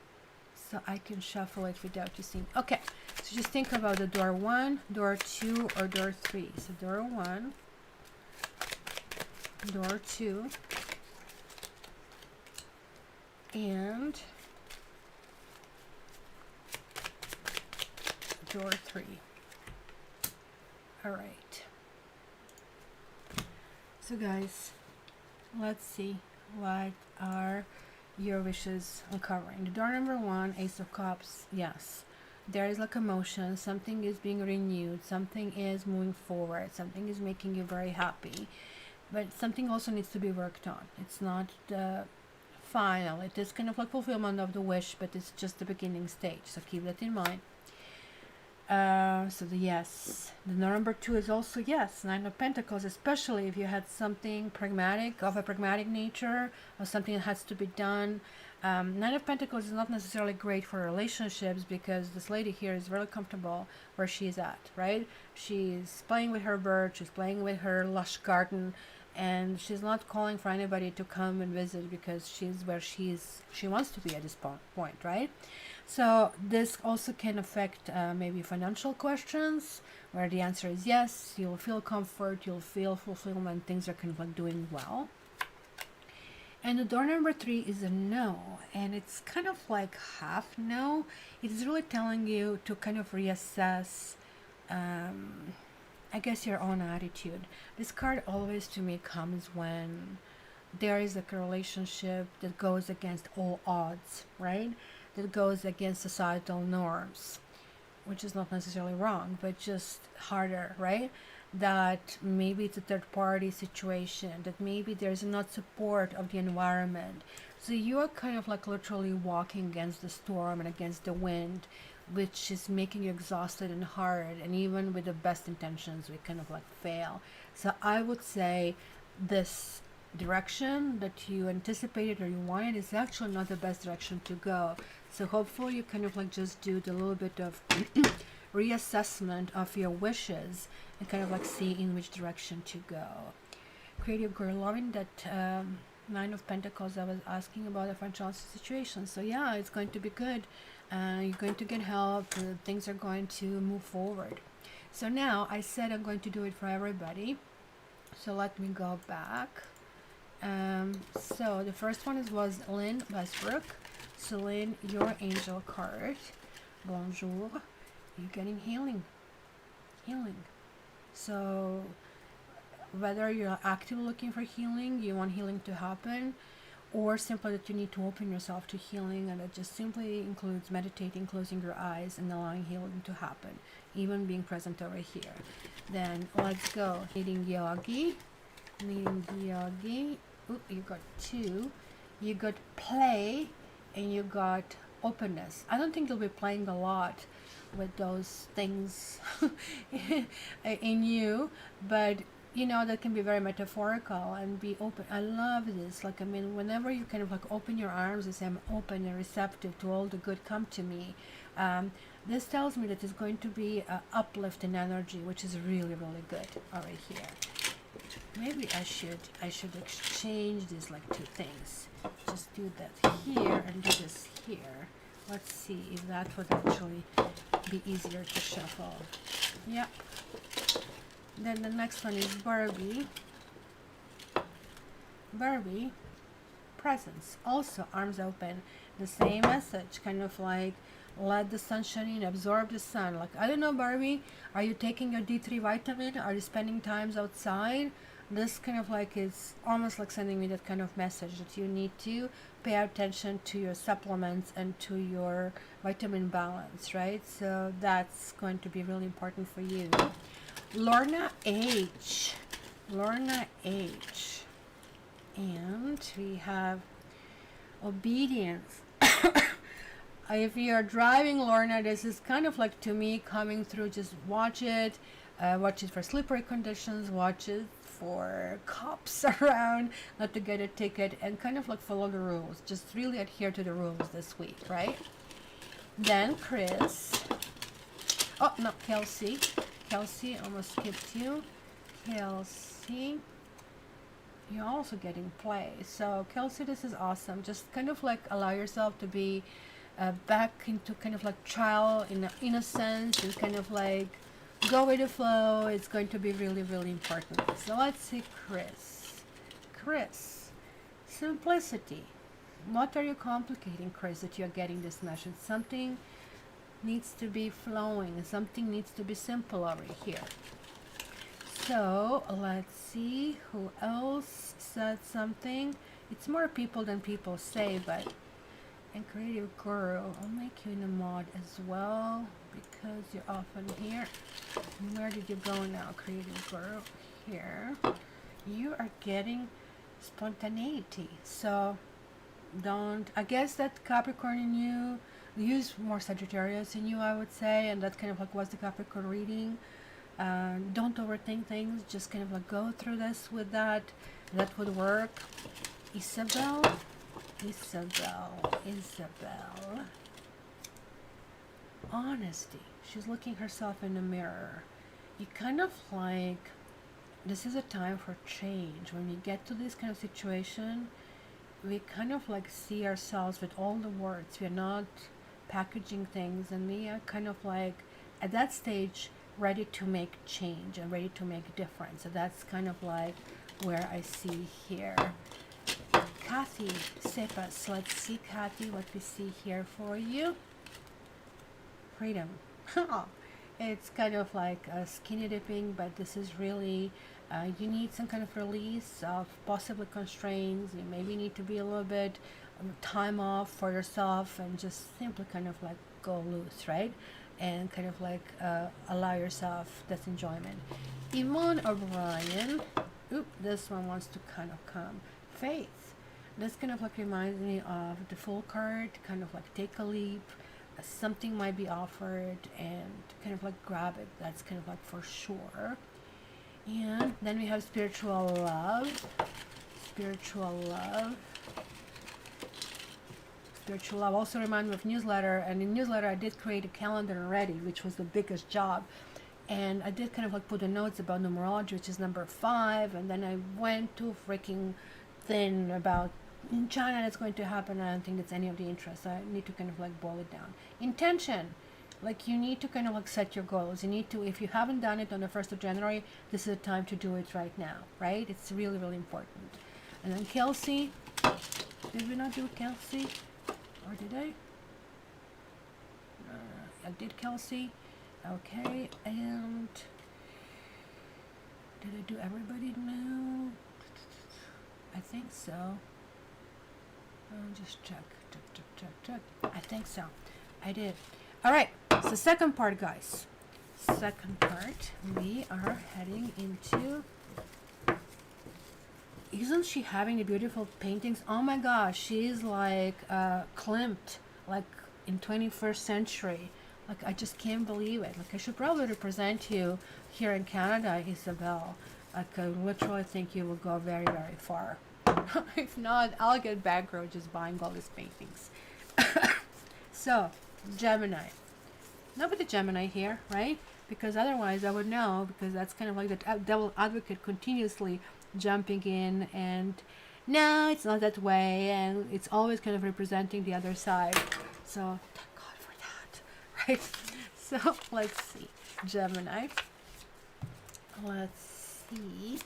so I can shuffle it without you seeing. Okay, so just think about the door 1, door 2, or door 3. So door 1, door 2, and door 3. All right. So guys, let's see what are your wishes uncovering. The door number 1, Ace of Cups. Yes, there is like emotion, something is being renewed, something is moving forward, something is making you very happy, but something also needs to be worked on. It's not the final, it is kind of like fulfillment of the wish, but it's just the beginning stage, so keep that in mind. So the yes, the number 2 is also yes, 9 of Pentacles, especially if you had something pragmatic, of a pragmatic nature, or something that has to be done. 9 of Pentacles is not necessarily great for relationships, because this lady here is very comfortable where she's at, right? She's playing with her bird, she's playing with her lush garden, and she's not calling for anybody to come and visit, because she's where she wants to be at this point, right? So this also can affect maybe financial questions, where the answer is yes, you'll feel comfort, you'll feel fulfillment, things are kind of like doing well. And the door number 3 is a no, and it's kind of like half no. It's really telling you to kind of reassess, I guess, your own attitude. This card always to me comes when there is like a relationship that goes against all odds, right? That goes against societal norms, which is not necessarily wrong, but just harder, right? That maybe it's a third party situation, that maybe there's not support of the environment. So you are kind of like literally walking against the storm and against the wind, which is making you exhausted and hard, and even with the best intentions we kind of like fail. So I would say this direction that you anticipated or you wanted is actually not the best direction to go. So hopefully you kind of like just do the little bit of reassessment of your wishes and kind of like see in which direction to go. Creative girl, loving that 9 of Pentacles I was asking about the financial situation. So yeah, it's going to be good. You're going to get help. Things are going to move forward. So now I said I'm going to do it for everybody. So let me go back. So the first one was Lynn Westbrook. So Lynn, your angel card. Bonjour. You're getting healing. Healing. So whether you're actively looking for healing, you want healing to happen, or simply that you need to open yourself to healing, and it just simply includes meditating, closing your eyes, and allowing healing to happen, even being present over here. Then let's go. Needing yogi. Needing yogi. Ooh, you got 2. You got play, and you got openness. I don't think you'll be playing a lot with those things in you, but you know, that can be very metaphorical and be open. I love this. Like, I mean, whenever you kind of like open your arms and say, I'm open and receptive to all the good come to me, this tells me that it's going to be an uplift in energy, which is really, really good. All right, here. Maybe I should exchange these like 2 things. Just do that here and do this here. Let's see if that would actually be easier to shuffle. Yep. Then the next one is Barbie. Barbie, presence. Also, arms open. The same message, kind of like let the sun shine in, absorb the sun. Like, I don't know, Barbie, are you taking your D3 vitamin? Are you spending times outside? This kind of like is almost like sending me that kind of message that you need to pay attention to your supplements and to your vitamin balance, right? So that's going to be really important for you. Lorna H. Lorna H. And we have obedience. If you're driving, Lorna, this is kind of like, to me, coming through. Just watch it. Watch it for slippery conditions. Watch it for cops around, not to get a ticket, and kind of like follow the rules. Just really adhere to the rules this week, right? Then Chris. Oh, no, Kelsey. Kelsey, almost skipped you. Kelsey, you're also getting play. So Kelsey, this is awesome. Just kind of like allow yourself to be back into kind of like child in innocence, and kind of like go with the flow. It's going to be really, really important. So let's see, Chris. Chris. Simplicity. What are you complicating, Chris, that you're getting this message? Something needs to be flowing. Something needs to be simple over here. So let's see who else said something. It's more people than people say, but and creative girl, I'll make you in a mod as well because you're often here. And where did you go now, creative girl? Here. You are getting spontaneity. So don't, I guess that Capricorn in you, use more Sagittarius in you, I would say, and that kind of like was the Capricorn reading. Don't overthink things, just kind of like go through this with that. That would work. Isabel. Honesty. She's looking herself in the mirror. You kind of like, this is a time for change. When we get to this kind of situation, we kind of like see ourselves with all the words. We're not packaging things, and we are kind of like at that stage ready to make change and ready to make a difference. So that's kind of like where I see here. Kathy Cephas, let's see, Kathy, what we see here for you. Freedom. It's kind of like skinny dipping, but this is really, you need some kind of release of possibly constraints. You maybe need to be a little bit time off for yourself and just simply kind of like go loose, right? And kind of like allow yourself this enjoyment. Yvonne O'Brien, this one wants to kind of come. Faith. This kind of like reminds me of the Fool card, kind of like take a leap. Something might be offered and kind of like grab it. That's kind of like for sure. And then we have spiritual love. Spiritual love also reminds me of newsletter, and in newsletter I did create a calendar already, which was the biggest job, and I did kind of like put the notes about numerology, which is number 5, and then I went too freaking thin about in China that's going to happen. I don't think it's any of the interest. I need to kind of like boil it down. Intention, like you need to kind of like set your goals. You need to, if you haven't done it on the 1st of January, this is the time to do it right now, right? It's really, really important. And then Kelsey, did we not do Kelsey? Or did I? I did Kelsey. Okay, and did I do everybody now? I think so. Just check. I think so. I did. All right. So second part, guys. Second part, we are heading into. Isn't she having the beautiful paintings? Oh my gosh, she's like Klimt, like in 21st century. Like I just can't believe it. Like I should probably represent you here in Canada, Isabel. Like I literally think you will go very, very far. If not, I'll get bankrupt just buying all these paintings. So, Gemini. Nobody Gemini here, right? Because otherwise I would know, because that's kind of like the devil advocate continuously jumping in and no, it's not that way, and it's always kind of representing the other side. So, thank God for that, right? So, let's see. Gemini. Let's see.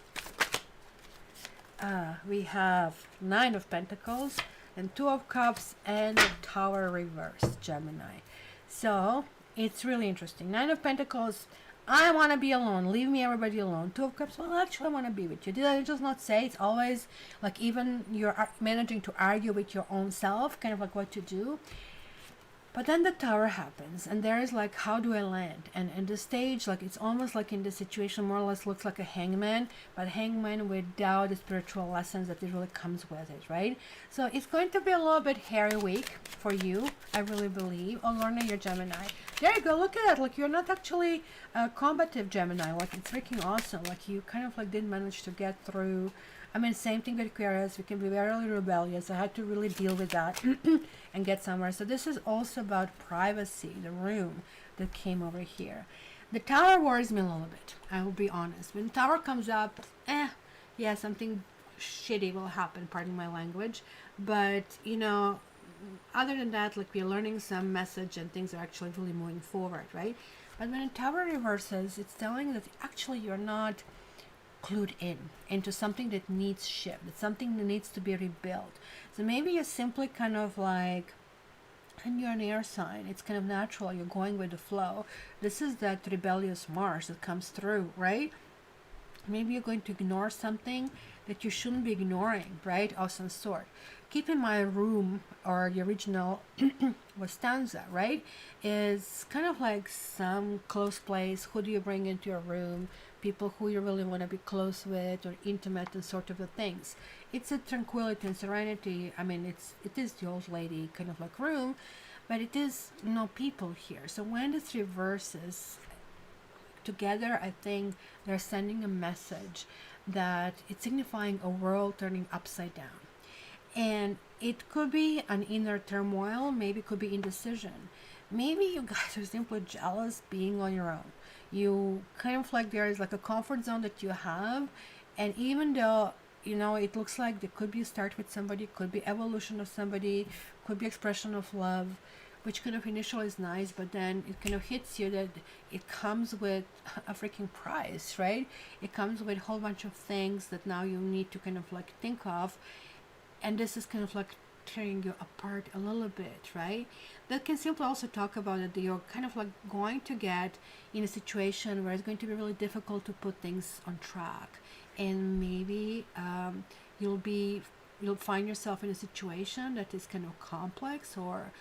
We have 9 of Pentacles and 2 of Cups and the Tower reversed, Gemini. So it's really interesting. 9 of Pentacles, I want to be alone, leave me everybody alone. 2 of Cups, well actually I want to be with you. Did I just not say it's always like even you're managing to argue with your own self, kind of like what to do. But then the Tower happens, and there is like, how do I land? And the stage, like it's almost like in this situation, more or less looks like a hangman, but hangman without the spiritual lessons that it really comes with it, right? So it's going to be a little bit hairy week for you, I really believe. Oh, Lorna, you're Gemini. There you go, look at that. Like you're not actually a combative Gemini. Like it's freaking awesome. Like you kind of like did manage to get through. I mean, same thing with Aquarius. We can be very rebellious. I had to really deal with that and get somewhere. So this is also about privacy, the room that came over here. The Tower worries me a little bit. I will be honest. When Tower comes up, yeah, something shitty will happen. Pardon my language. But, you know, other than that, like we're learning some message and things are actually really moving forward, right? But when a Tower reverses, it's telling that actually you're not clued in into something that needs shift, it's something that needs to be rebuilt. So maybe you're simply kind of like, and you're an air sign, it's kind of natural, you're going with the flow. This is that rebellious Mars that comes through, right? Maybe you're going to ignore something that you shouldn't be ignoring, right? Of some sort. Keep in mind, room, or the original was stanza, right? Is kind of like some close place. Who do you bring into your room? People who you really want to be close with or intimate and sort of the things. It's a tranquility and serenity. I mean, it is the old lady kind of like room, but it is no people here. So when this reverses together, I think they're sending a message that it's signifying a world turning upside down. And it could be an inner turmoil, maybe it could be indecision. Maybe you guys are simply jealous being on your own. You kind of like there is like a comfort zone that you have, and even though it looks like there could be a start with somebody, could be evolution of somebody, could be expression of love, which kind of initially is nice, but then it kind of hits you that it comes with a freaking price, right? It comes with a whole bunch of things that now you need to kind of like think of, and this is kind of like tearing you apart a little bit, right? That can simply also talk about it, that you're kind of like going to get in a situation where it's going to be really difficult to put things on track, and maybe you'll find yourself in a situation that is kind of complex or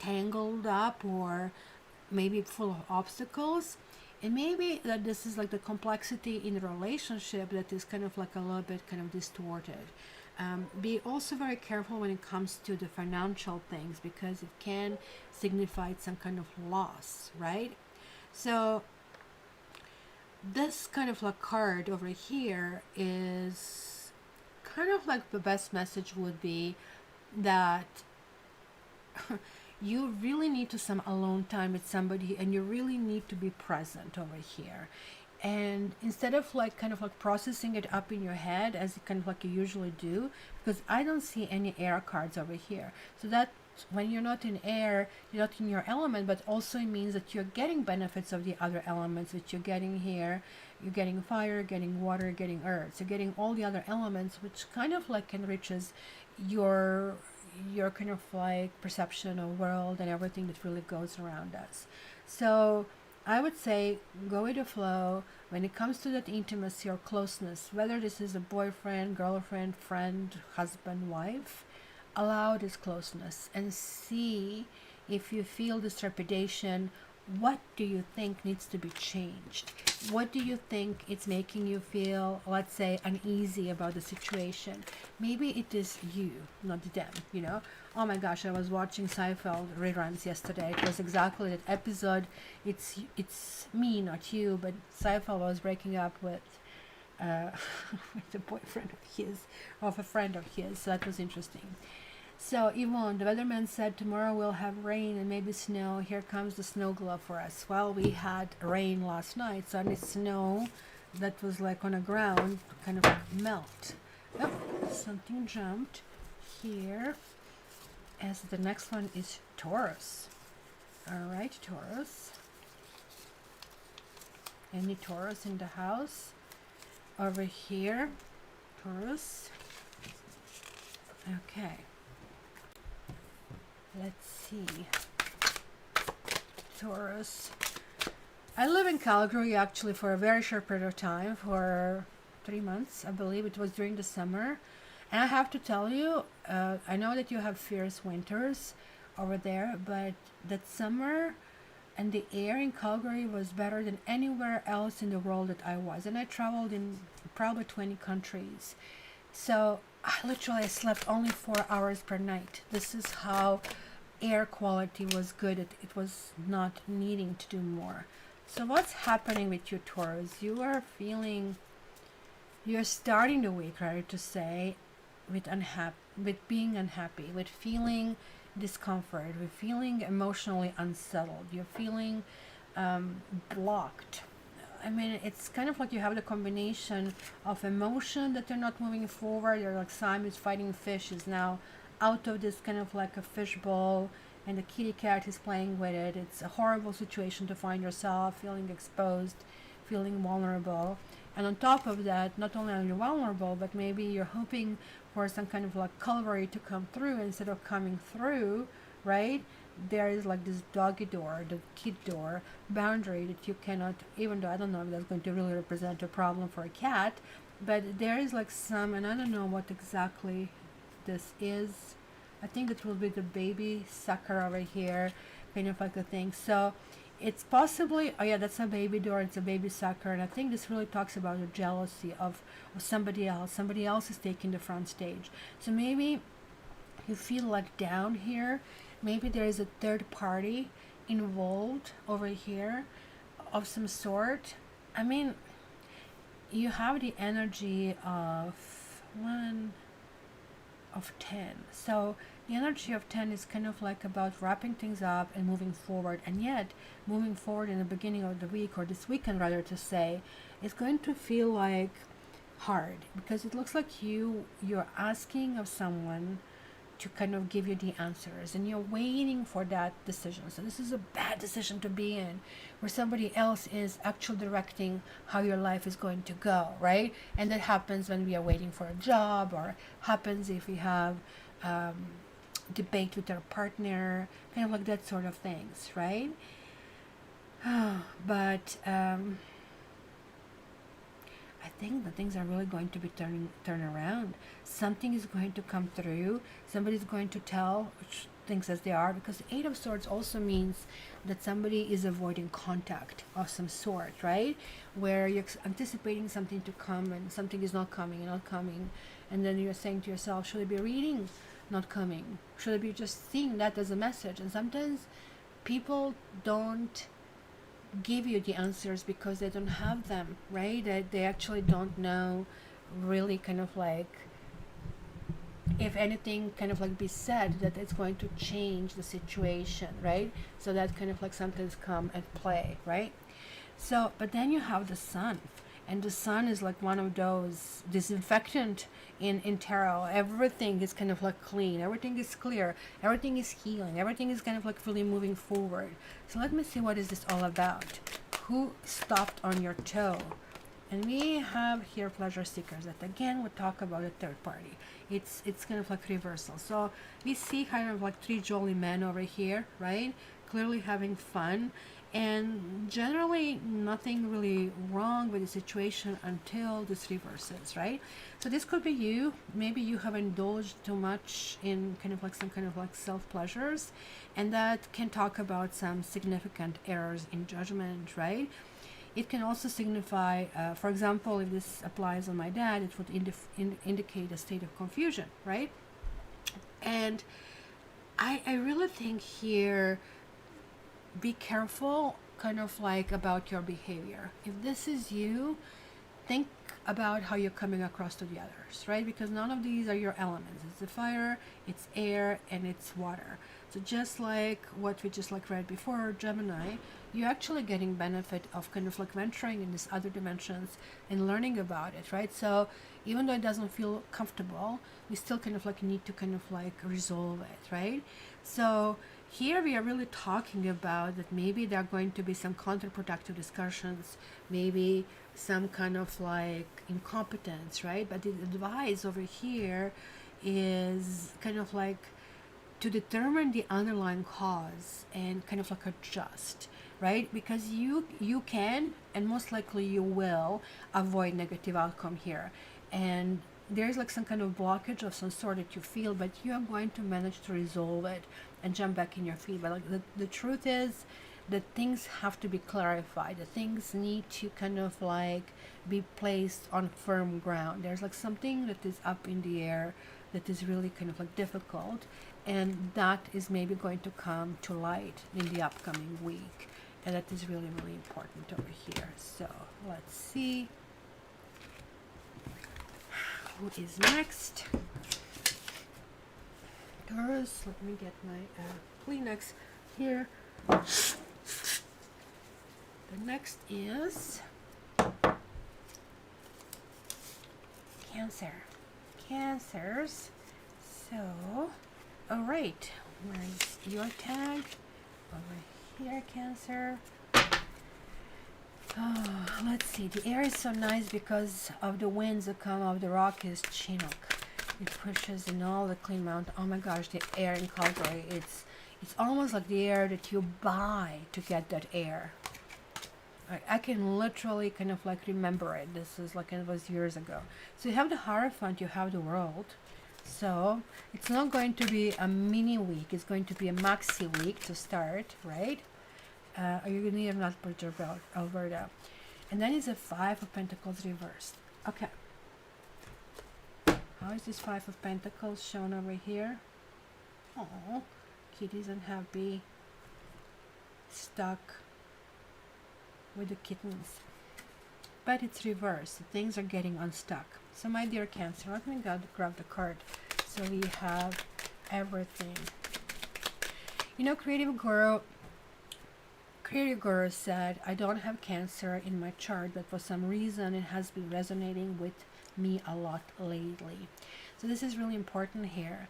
tangled up, or maybe full of obstacles. And maybe that this is like the complexity in the relationship that is kind of like a little bit kind of distorted. Be also very careful when it comes to the financial things, because it can signify some kind of loss, right? So this kind of like card over here is kind of like the best message would be that you really need to some alone time with somebody, and you really need to be present over here. And instead of like kind of like processing it up in your head as kind of like you usually do, because I don't see any air cards over here, so that when you're not in air, you're not in your element, but also it means that you're getting benefits of the other elements which you're getting here. You're getting fire, getting water, getting earth, so getting all the other elements, which kind of like enriches your kind of like perception of world and everything that really goes around us. So I would say go with the flow when it comes to that intimacy or closeness, whether this is a boyfriend, girlfriend, friend, husband, wife. Allow this closeness and see if you feel this trepidation. What do you think needs to be changed? What do you think it's making you feel, let's say, uneasy about the situation? Maybe it is you, not them. Oh my gosh, I was watching Seinfeld reruns yesterday. It was exactly that episode. It's me, not you, but Seinfeld was breaking up with with a boyfriend of his, of a friend of his. So that was interesting. So Yvonne, the weatherman said tomorrow we'll have rain and maybe snow. Here comes the snow glove for us. Well, we had rain last night, so it's snow that was like on the ground, kind of melt. Oh, something jumped here. As the next one is Taurus. All right, Taurus. Any Taurus in the house? Over here, Taurus. Okay. Let's see. Taurus. I live in Calgary actually for a very short period of time, for 3 months, I believe. It was during the summer. And I have to tell you, I know that you have fierce winters over there, but that summer and the air in Calgary was better than anywhere else in the world that I was. And I traveled in probably 20 countries. So I literally slept only 4 hours per night. This is how air quality was good. It was not needing to do more. So what's happening with you, Taurus? You're starting the week, right, to say, with being unhappy, with feeling discomfort, with feeling emotionally unsettled. You're feeling blocked. I mean, it's kind of like you have the combination of emotion that they're not moving forward. You're like Simon's fighting fish is now out of this kind of like a fishbowl, and the kitty cat is playing with it. It's a horrible situation to find yourself feeling exposed, feeling vulnerable. And on top of that, not only are you vulnerable, but maybe you're hoping for some kind of like Calvary to come through. Instead of coming through, right, there is like this doggy door, the kid door boundary that you cannot, even though I don't know if that's going to really represent a problem for a cat, but there is like some, and I don't know what exactly this is. I think it will be the baby sucker over here, kind of like a thing. So it's possibly, oh yeah, that's a baby door, it's a baby sucker, and I think this really talks about the jealousy of somebody else. Somebody else is taking the front stage. So maybe you feel like down here, maybe there is a third party involved over here of some sort. I mean, you have the energy of 1 of 10. So the energy of 10 is kind of like about wrapping things up and moving forward, and yet moving forward in the beginning of the week, or this weekend rather to say, is going to feel like hard, because it looks like you're asking of someone to kind of give you the answers, and you're waiting for that decision. So this is a bad decision to be in, where somebody else is actually directing how your life is going to go, right? And that happens when we are waiting for a job, or happens if we have debate with our partner, kind of like that sort of things, right? But I think that things are really going to be turn around. Something is going to come through. Somebody's going to tell things as they are, because the Eight of Swords also means that somebody is avoiding contact of some sort, right? Where you're anticipating something to come and something is not coming and not coming, and then you're saying to yourself, should I be reading not coming? Should I be just seeing that as a message? And sometimes people don't give you the answers because they don't have them, right? They actually don't know really kind of like if anything kind of like be said that it's going to change the situation, right? So that kind of like sometimes come and play, right? So but then you have the Sun, and the Sun is like one of those disinfectant in tarot. Everything is kind of like clean, everything is clear, everything is healing, everything is kind of like really moving forward. So let me see, what is this all about? Who stopped on your toe? And we have here pleasure seekers, that again we talk about a third party. It's kind of like reversal. So we see kind of like three jolly men over here, right? Clearly having fun, and generally nothing really wrong with the situation until this reverses, right? So this could be you. Maybe you have indulged too much in kind of like some kind of like self pleasures, and that can talk about some significant errors in judgment, right? It can also signify, for example, if this applies on my dad, it would indicate a state of confusion, right? And I really think here, be careful kind of like about your behavior. If this is you, think about how you're coming across to the others, right? Because none of these are your elements. It's the fire, it's air, and it's water. So just like what we just like read before, Gemini, you're actually getting benefit of kind of like venturing in these other dimensions and learning about it, right? So even though it doesn't feel comfortable, we still kind of like need to kind of like resolve it, right? So here we are really talking about that maybe there are going to be some counterproductive discussions, maybe some kind of like incompetence, right? But the advice over here is kind of like to determine the underlying cause and kind of like adjust, right? Because you can, and most likely you will, avoid negative outcome here. And there's like some kind of blockage of some sort that you feel, but you are going to manage to resolve it and jump back in your feet. But like the truth is that things have to be clarified. The things need to kind of like be placed on firm ground. There's like something that is up in the air that is really kind of like difficult, and that is maybe going to come to light in the upcoming week, and that is really, really important over here. So let's see who is next. Taurus, let me get my Kleenex here. The next is Cancer. Cancers. So, all right, where's your tag? Over here, Cancer. Oh, let's see. The air is so nice because of the winds that come off the rock is Chinook. It pushes in all the clean mountain. Oh my gosh, the air in Calgary, it's almost like the air that you buy to get that air. I can literally kind of like remember it. This is like it was years ago. So you have the Hierophant, you have the World. So it's not going to be a mini week. It's going to be a maxi week to start, right? You're going to need not put your belt, Alberta. And then it's a Five of Pentacles reversed. Okay. How is this Five of Pentacles shown over here? Oh, kitties unhappy, stuck with the kittens. But it's reversed. Things are getting unstuck. So my dear Cancer, let me grab the card. So we have everything. You know, Creative Guru said, I don't have Cancer in my chart, but for some reason it has been resonating with me a lot lately. So this is really important here,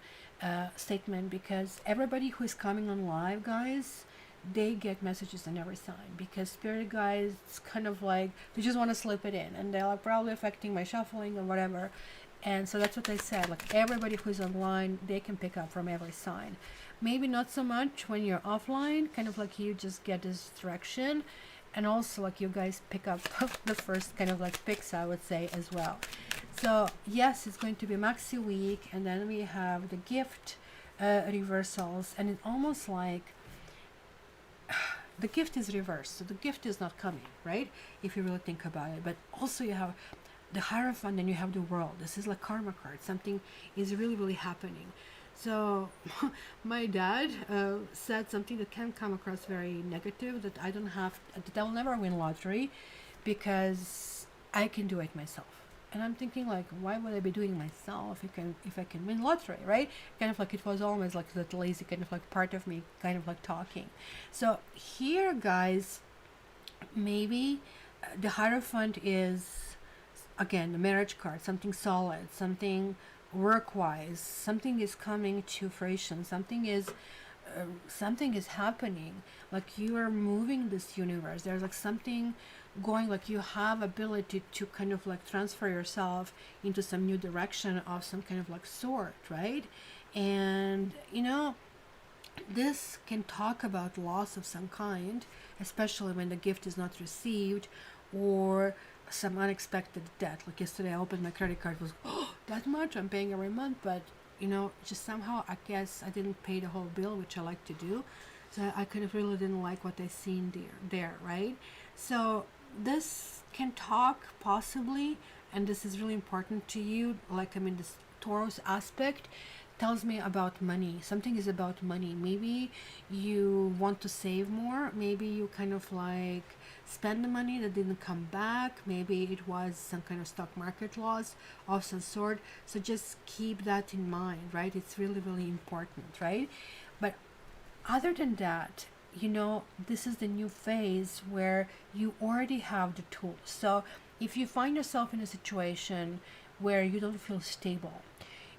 statement, because everybody who is coming on live, guys, they get messages on every sign, because spirit guides kind of like, they just want to slip it in, and they're probably affecting my shuffling or whatever. And so that's what they said, like everybody who's online, they can pick up from every sign. Maybe not so much when you're offline, kind of like you just get this direction, and also like you guys pick up the first kind of like picks, I would say, as well. So yes, it's going to be maxi week, and then we have the gift reversals, and it's almost like the gift is reversed, so the gift is not coming, right? If you really think about it. But also you have the Hierophant and you have the World. This is like karma card. Something is really, really happening. So my dad said something that can come across very negative, that I don't have, that I will never win lottery because I can do it myself. And I'm thinking like, why would I be doing myself if I can win lottery, right? Kind of like it was always like that lazy kind of like part of me kind of like talking. So here, guys, maybe the Hierophant is, again, the marriage card, something solid, something work-wise, something is coming to fruition, something is happening, like you are moving this universe. There's like something going, like you have ability to kind of like transfer yourself into some new direction of some kind of like sort, right? And you know, this can talk about loss of some kind, especially when the gift is not received, or some unexpected debt. Like yesterday I opened my credit card, was, oh, that much I'm paying every month, but you know, just somehow I guess I didn't pay the whole bill, which I like to do. So I kind of really didn't like what I seen there, right? So this can talk possibly, and this is really important to you, like I mean this Taurus aspect tells me about money. Something is about money. Maybe you want to save more, maybe you kind of like spend the money that didn't come back, maybe it was some kind of stock market loss of some sort. So just keep that in mind, right? It's really, really important, right? But other than that, you know, this is the new phase where you already have the tools. So if you find yourself in a situation where you don't feel stable,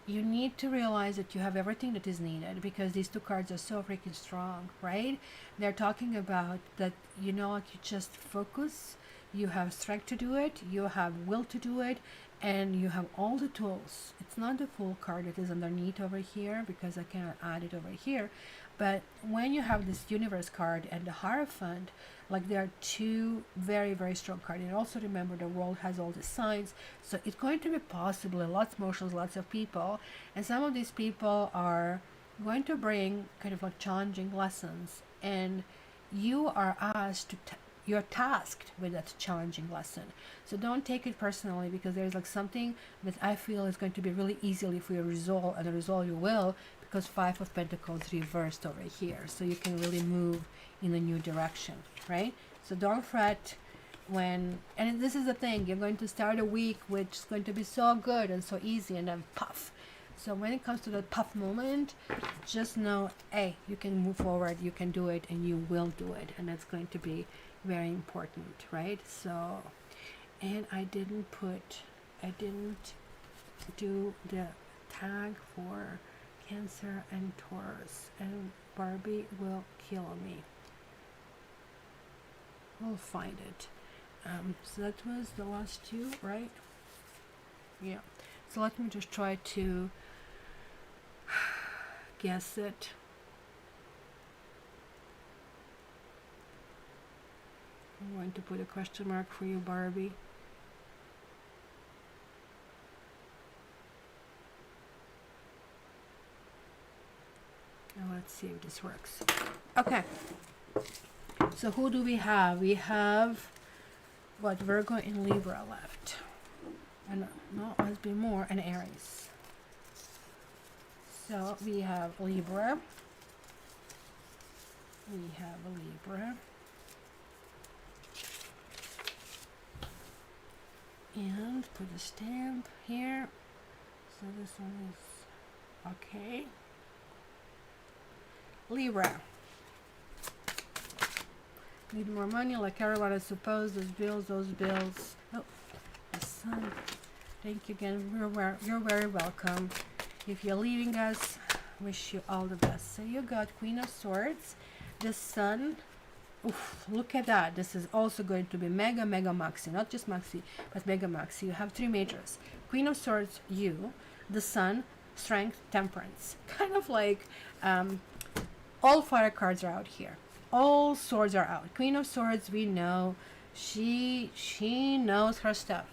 you need to realize that you have everything that is needed, because these two cards are so freaking strong, right? They're talking about that, you know, like you just focus, you have strength to do it, you have will to do it, and you have all the tools. It's not the full card that is underneath over here, because I cannot add it over here. But when you have this Universe card and the Hierophant, like they are two very, very strong cards. And also remember, the World has all the signs, so it's going to be possibly lots of motions, lots of people, and some of these people are going to bring kind of like challenging lessons, and you are asked to you're tasked with that challenging lesson. So don't take it personally, because there's like something that I feel is going to be really easily for you to resolve, and resolve you will, because Five of Pentacles reversed over here, so you can really move in a new direction, right? So don't fret when, and this is the thing, you're going to start a week which is going to be so good and so easy, and then puff. So when it comes to the puff moment, just know, hey, you can move forward, you can do it, and you will do it, and that's going to be very important, right? So, and I didn't do the tag for Cancer and Taurus, and Barbie will kill me. We'll find it. So that was the last two, right? Yeah. So let me just try to guess it. I'm going to put a question mark for you, Barbie. Now let's see if this works. Okay. So who do we have? We have what, Virgo and Libra left. And no, must be more, and Aries. So we have Libra. We have a Libra. And put a stamp here. So this one is okay. Libra. Need more money, like everyone, I suppose. Those bills. Oh, the sun. Thank you again. You're very welcome. If you're leaving us, wish you all the best. So you got Queen of Swords, the Sun. Oof, look at that. This is also going to be mega maxi, not just maxi, but mega maxi. You have three majors: Queen of Swords, you, the Sun, Strength, Temperance. Kind of like all fire cards are out here. All swords are out. Queen of Swords, we know she knows her stuff.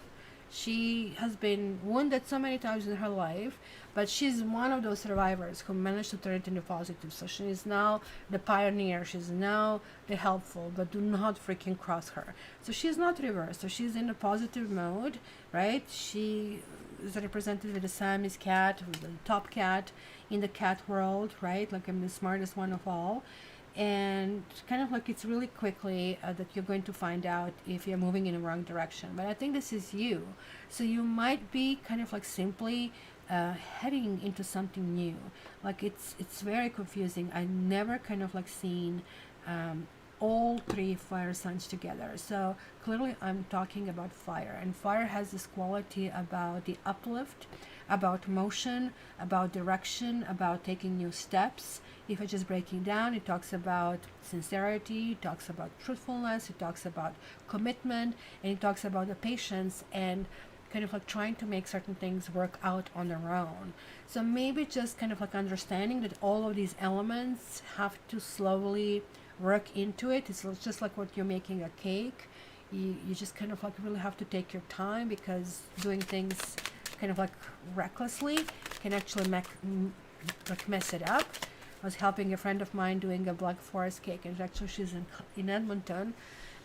She has been wounded so many times in her life, but she's one of those survivors who managed to turn it into positive. So she is now the pioneer. She's now the helpful, but do not freaking cross her. So she's not reversed. So she's in a positive mode, right? She is represented with the Siamese cat, with the top cat in the cat world, right? Like I'm the smartest one of all. And kind of like it's really quickly that you're going to find out if you're moving in the wrong direction. But I think this is you. So you might be kind of like simply heading into something new. Like it's very confusing. I never kind of like seen all three fire signs together. So clearly I'm talking about fire, and fire has this quality about the uplift, about motion, about direction, about taking new steps. If it's just breaking down, it talks about sincerity, it talks about truthfulness, it talks about commitment, and it talks about the patience and kind of like trying to make certain things work out on their own. So maybe just kind of like understanding that all of these elements have to slowly work into it. It's just like what you're making a cake. You just kind of like really have to take your time, because doing things kind of like recklessly can actually mess it up. I was helping a friend of mine doing a Black Forest cake, and actually she's in Edmonton,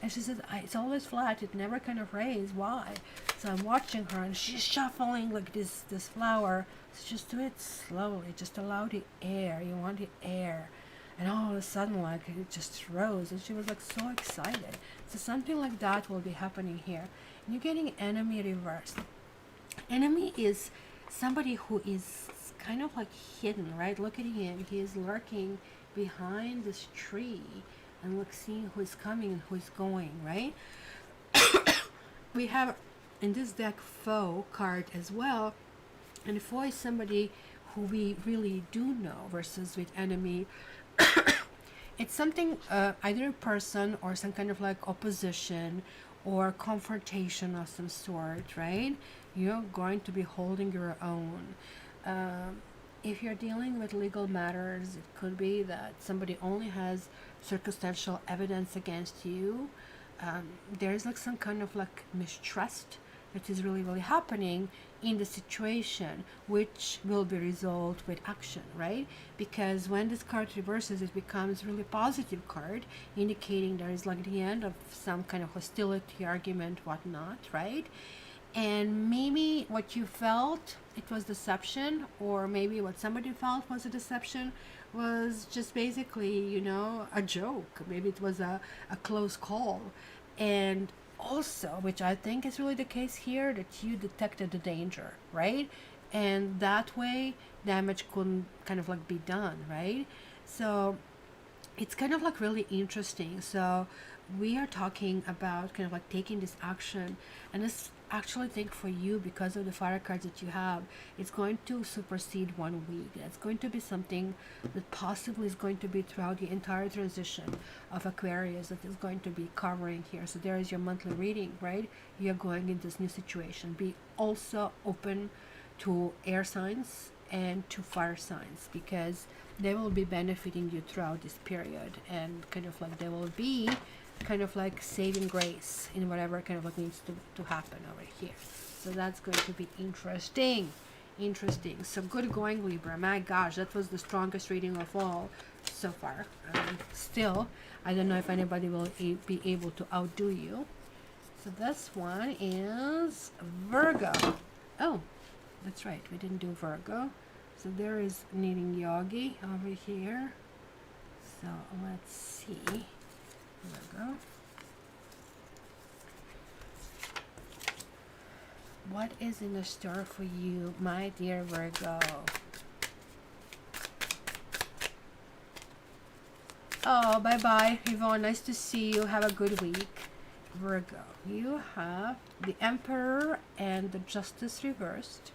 and she said it's always flat, it never kind of raised. Why? So I'm watching her, and she's shuffling like this flour. So just do it slowly, just allow the air. You want the air. And all of a sudden, like, it just rose, and she was like so excited. So something like that will be happening here. And you're getting enemy reversed. Enemy is somebody who is kind of like hidden, right? Look at him. He is lurking behind this tree, and look, seeing who is coming and who is going, right? We have in this deck foe card as well, and foe is somebody who we really do know, versus with enemy. It's something, either a person or some kind of like opposition or confrontation of some sort, right? You're going to be holding your own. If you're dealing with legal matters, it could be that somebody only has circumstantial evidence against you. There's like some kind of like mistrust that is really happening in the situation, which will be resolved with action, right? Because when this card reverses, it becomes really positive card, indicating there is like the end of some kind of hostility, argument, whatnot, right? And maybe what you felt, it was deception, or maybe what somebody felt was a deception, was just basically, you know, a joke. Maybe it was a close call. And also, which I think is really the case here, that you detected the danger, right? And that way damage couldn't kind of like be done, right? So it's kind of like really interesting. So we are talking about kind of like taking this action, and this actually think for you, because of the fire cards that you have, it's going to supersede 1 week. It's going to be something that possibly is going to be throughout the entire transition of Aquarius that is going to be covering here. So there is your monthly reading, right? You're going in this new situation. Be also open to air signs and to fire signs, because they will be benefiting you throughout this period, and kind of like they will be kind of like saving grace in whatever kind of like needs to happen over here. So that's going to be interesting. So good going, Libra. My gosh, that was the strongest reading of all so far. Still, I don't know if anybody will be able to outdo you. So this one is Virgo. Oh, that's right, we didn't do Virgo. So there is Knitting Yogi over here. So let's see. Virgo. What is in the store for you, my dear Virgo? Oh, bye-bye, Yvonne. Nice to see you. Have a good week. Virgo, you have the Emperor and the Justice reversed.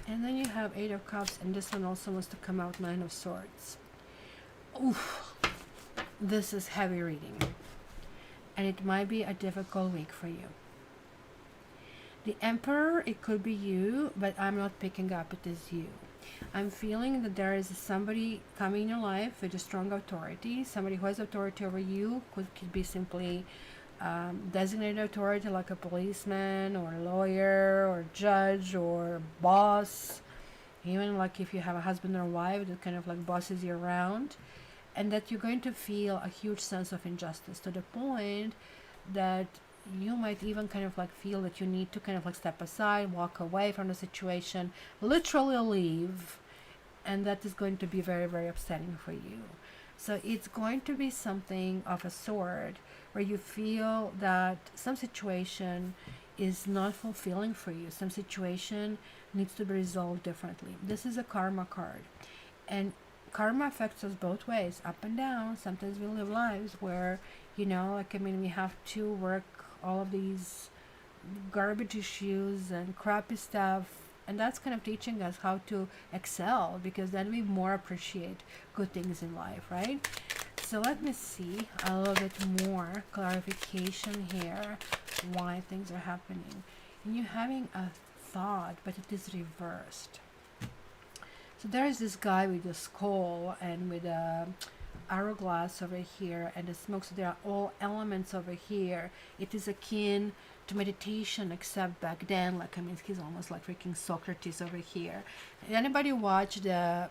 And then you have Eight of Cups, and this one also wants to come out Nine of Swords. Oof, this is heavy reading, and it might be a difficult week for you. The Emperor, it could be you, but I'm not picking up it is you. I'm feeling that there is somebody coming in your life with a strong authority. Somebody who has authority over you. Could be simply designated authority, like a policeman or a lawyer or judge or boss. Even like if you have a husband or wife that kind of like bosses you around. And that you're going to feel a huge sense of injustice, to the point that you might even kind of like feel that you need to kind of like step aside, walk away from the situation, literally leave, and that is going to be very, very upsetting for you. So it's going to be something of a sort where you feel that some situation is not fulfilling for you. Some situation needs to be resolved differently. This is a karma card, and karma affects us both ways, up and down. Sometimes we live lives where, you know, like, I mean, we have to work all of these garbage issues and crappy stuff, and that's kind of teaching us how to excel, because then we more appreciate good things in life, right? So let me see a little bit more clarification here, why things are happening. And you're having a thought, but it is reversed. So there is this guy with a skull and with a hourglass over here and the smoke. So there are all elements over here. It is akin to meditation, except back then, like, I mean, he's almost like freaking Socrates over here. Anybody watch the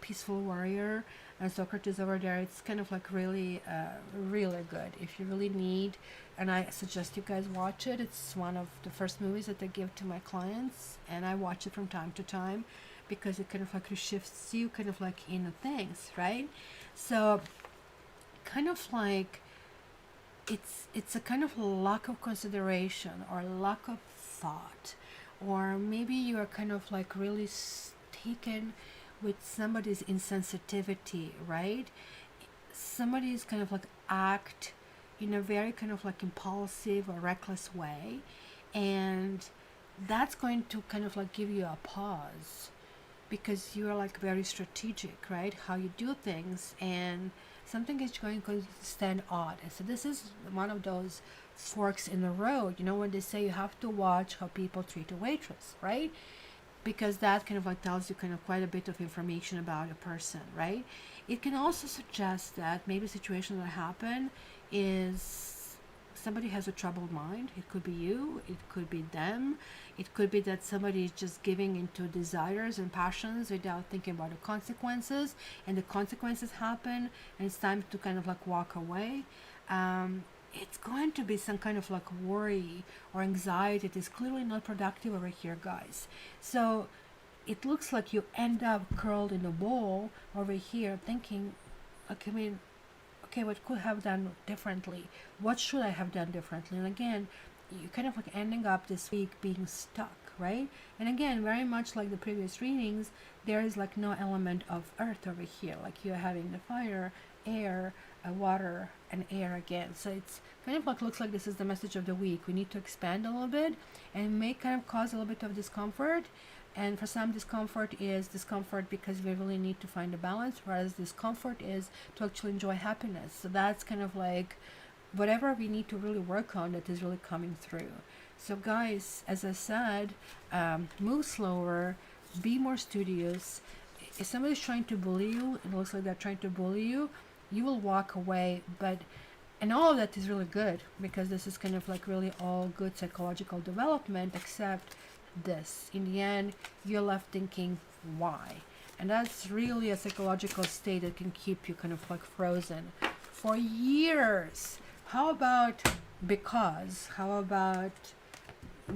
Peaceful Warrior and Socrates over there? It's kind of like really really good. If you really need, and I suggest you guys watch it. It's one of the first movies that I give to my clients, and I watch it from time to time, because it kind of like shifts you kind of like in things, right? So kind of like it's a kind of lack of consideration or lack of thought, or maybe you are kind of like really taken with somebody's insensitivity, right? Somebody's kind of like act in a very kind of like impulsive or reckless way, and that's going to kind of like give you a pause, because you're like very strategic, right? How you do things, and something is going to stand odd. And so this is one of those forks in the road, you know, when they say you have to watch how people treat a waitress, right? Because that kind of like tells you kind of quite a bit of information about a person, right? It can also suggest that maybe a situation that happen is somebody has a troubled mind. It could be you, it could be them, it could be that somebody is just giving into desires and passions without thinking about the consequences, and the consequences happen, and it's time to kind of like walk away. It's going to be some kind of like worry or anxiety that is clearly not productive over here, guys. So it looks like you end up curled in a ball over here thinking, okay, I mean, okay, what could I have done differently? What should I have done differently? And again, you kind of like ending up this week being stuck, right? And again, very much like the previous readings, there is like no element of earth over here. Like you're having the fire, air, water, and air again. So it's kind of like looks like this is the message of the week. We need to expand a little bit and may kind of cause a little bit of discomfort. And for some, discomfort is discomfort because we really need to find a balance, whereas discomfort is to actually enjoy happiness. So that's kind of like whatever we need to really work on that is really coming through. So guys, as I said, move slower, be more studious. If somebody's trying to bully you, it looks like they're trying to bully you, you will walk away. And all of that is really good, because this is kind of like really all good psychological development, except this. In the end, you're left thinking, why? And that's really a psychological state that can keep you kind of like frozen for years. How about because? How about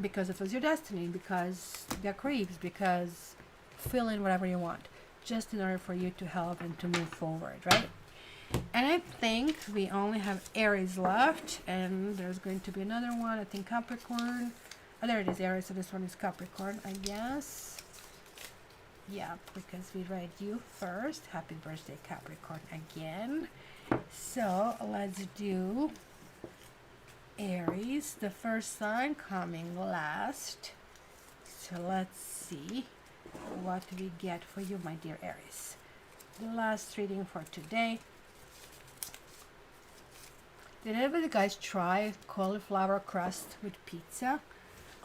because it was your destiny, because they're creeps, because fill in whatever you want, just in order for you to help and to move forward, right? And I think we only have Aries left, and there's going to be another one, I think Capricorn. Oh, there it is, Aries, so this one is Capricorn, I guess. Yeah, because we read you first. Happy birthday, Capricorn, again. So let's do Aries, the first sign, coming last. So let's see what we get for you, my dear Aries. The last reading for today. Did anybody guys try cauliflower crust with pizza?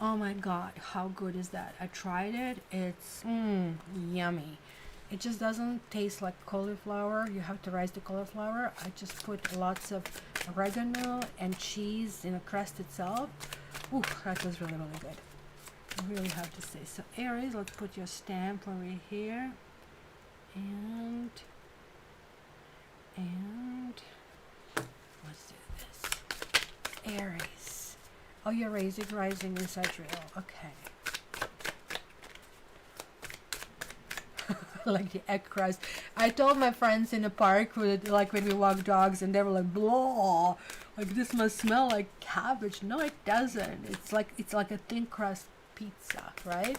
Oh my god, how good is that? I tried it. It's yummy. It just doesn't taste like cauliflower. You have to rice the cauliflower. I just put lots of oregano and cheese in the crust itself. Ooh, that was really, really good. I really have to say. So Aries, let's put your stamp over here. And let's do this. Aries. Oh, you're rising in Sagittarius. Okay. Like the egg crust. I told my friends in the park, like when we walk dogs, and they were like, blah, like this must smell like cabbage. No, it doesn't. It's like a thin crust pizza, right?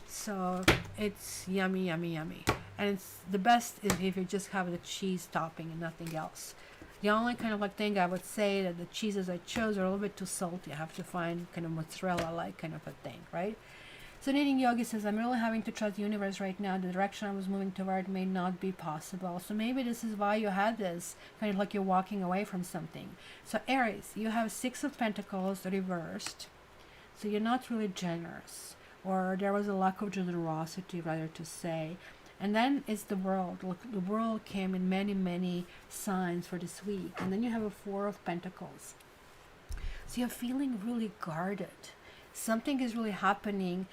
So it's yummy, yummy, yummy. And it's the best is if you just have the cheese topping and nothing else. The only kind of like thing I would say that the cheeses I chose are a little bit too salty. I have to find kind of mozzarella-like kind of a thing, right? So Knitting Yogi says, I'm really having to trust the universe right now. The direction I was moving toward may not be possible. So maybe this is why you had this, kind of like you're walking away from something. So Aries, you have 6 of Pentacles reversed. So you're not really generous. Or there was a lack of generosity, rather to say. And then it's the World. Look, the World came in many, many signs for this week. And then you have a 4 of Pentacles. So you're feeling really guarded. Something is really happening.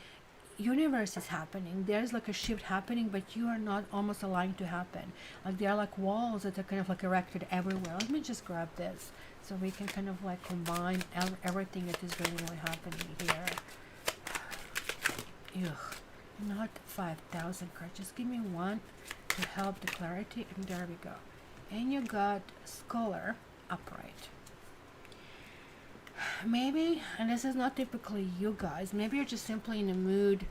Universe is happening. There's like a shift happening, but you are not almost allowing to happen. Like there are like walls that are kind of like erected everywhere. Let me just grab this so we can kind of like combine everything that is really, really happening here. Ugh, not 5,000 cards. Just give me one to help the clarity, and there we go. And you got Scholar upright. Maybe, and this is not typically you guys, maybe you're just simply in a mood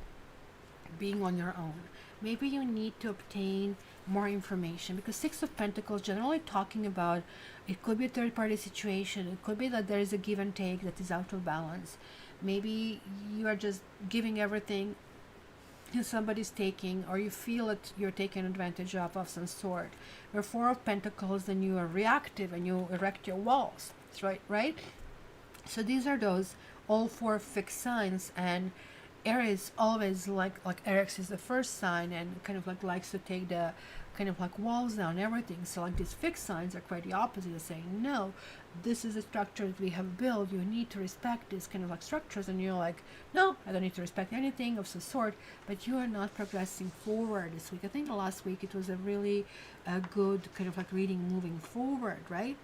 being on your own. Maybe you need to obtain more information, because 6 of Pentacles generally talking about, it could be a third party situation, it could be that there is a give and take that is out of balance. Maybe you are just giving everything and somebody's taking, or you feel that you're taken advantage of some sort. Where 4 of Pentacles, then you are reactive and you erect your walls. That's right? So these are those all 4 fixed signs, and Aries always like Aries is the first sign and kind of like likes to take the kind of like walls down, everything. So like these fixed signs are quite the opposite of saying, no, this is a structure that we have built, you need to respect these kind of like structures, and you're like, no, I don't need to respect anything of some sort, but you are not progressing forward this week. I think the last week it was a really good kind of like reading moving forward, right?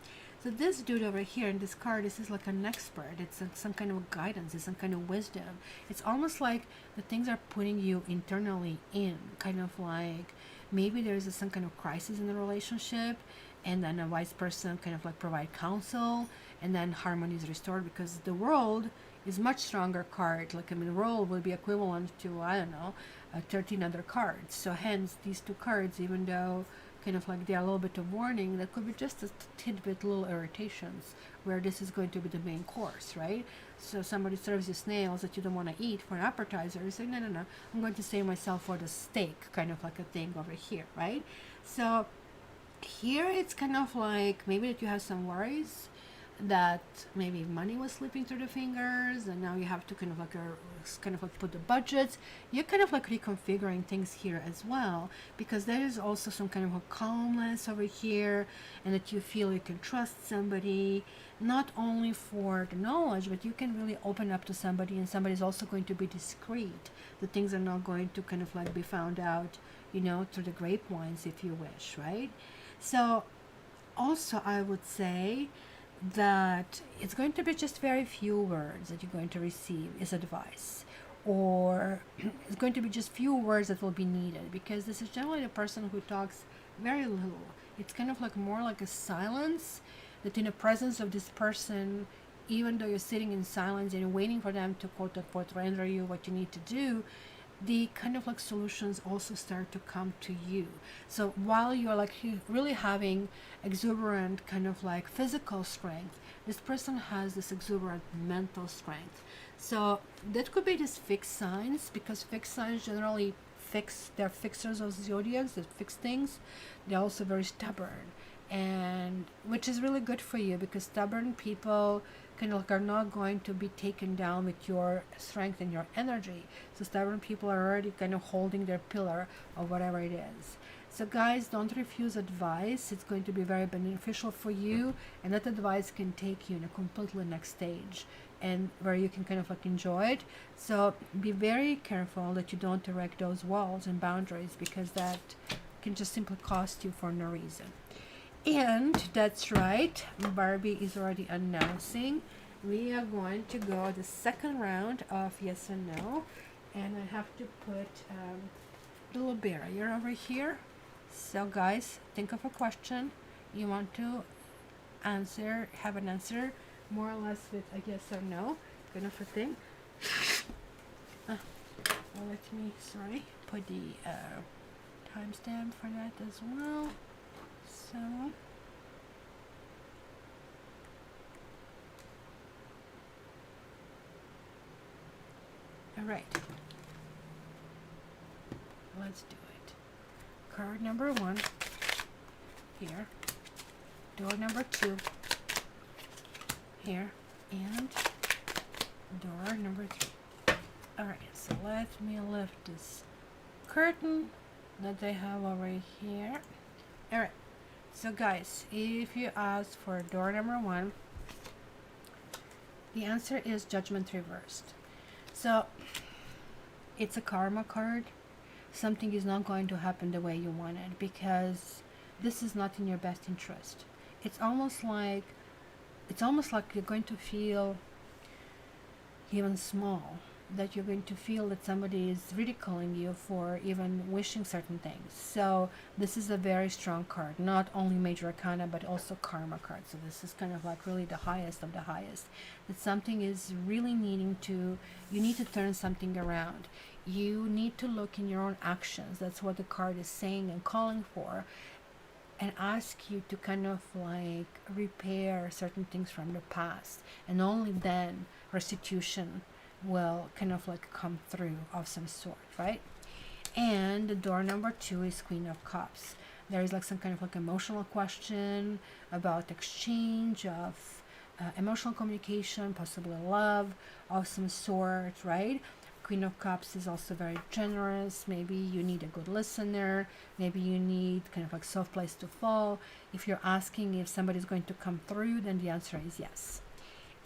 So this dude over here in this card, this is like an expert. It's some kind of guidance. It's some kind of wisdom. It's almost like the things are putting you internally in, kind of like maybe there's some kind of crisis in the relationship, and then a wise person kind of like provide counsel, and then harmony is restored, because the World is much stronger card. Like, I mean, roll will be equivalent to, I don't know, 13 other cards. So hence these two cards, even though kind of like they're a little bit of warning, that could be just a tidbit little irritations, where this is going to be the main course, right? So somebody serves you snails that you don't want to eat for an appetizer. You say, no, no, no, I'm going to save myself for the steak, kind of like a thing over here, right? So here it's kind of like maybe that you have some worries that maybe money was slipping through the fingers, and now you have to kind of like put the budgets. You're kind of like reconfiguring things here as well, because there is also some kind of a calmness over here, and that you feel you can trust somebody, not only for the knowledge, but you can really open up to somebody, and somebody's also going to be discreet. The things are not going to kind of like be found out, you know, through the grapevines, if you wish, right? So also I would say that it's going to be just very few words that you're going to receive as advice, or it's going to be just few words that will be needed, because this is generally the person who talks very little. It's kind of like more like a silence, that in the presence of this person, even though you're sitting in silence and waiting for them to quote unquote render you what you need to do, the kind of like solutions also start to come to you. So while you're like really having exuberant kind of like physical strength, this person has this exuberant mental strength. So that could be just fixed signs, because fixed signs generally they're fixers of zodiacs that fix things. They're also very stubborn, and which is really good for you, because stubborn people kind of like are not going to be taken down with your strength and your energy. So stubborn people are already kind of holding their pillar or whatever it is. So guys, don't refuse advice. It's going to be very beneficial for you, and that advice can take you in a completely next stage, and where you can kind of like enjoy it. So be very careful that you don't erect those walls and boundaries, because that can just simply cost you for no reason. And that's right, Barbie is already announcing we are going to go the second round of yes and no, and I have to put a little barrier over here. So guys, think of a question you want to answer, have an answer more or less with a yes or no kind of a thing. Let me put the timestamp for that as well. So all right, let's do it. Card number 1 here, door number 2 here, and door number 3. All right, so let me lift this curtain that they have over here. All right, so guys, if you ask for door number 1, the answer is Judgment reversed. So it's a karma card. Something is not going to happen the way you want it, because this is not in your best interest. It's almost like you're going to feel even small, that you're going to feel that somebody is ridiculing you for even wishing certain things. So this is a very strong card, not only major arcana but also karma card. So this is kind of like really the highest of the highest, that something is really needing to, you need to turn something around. You need to look in your own actions. That's what the card is saying and calling for, and ask you to kind of like repair certain things from the past, and only then restitution will kind of like come through of some sort, right? And the door number 2 is Queen of Cups. There is like some kind of like emotional question about exchange of emotional communication, possibly love of some sort, right? Queen of Cups is also very generous. Maybe you need a good listener. Maybe you need kind of like soft place to fall. If you're asking if somebody's going to come through, then the answer is yes.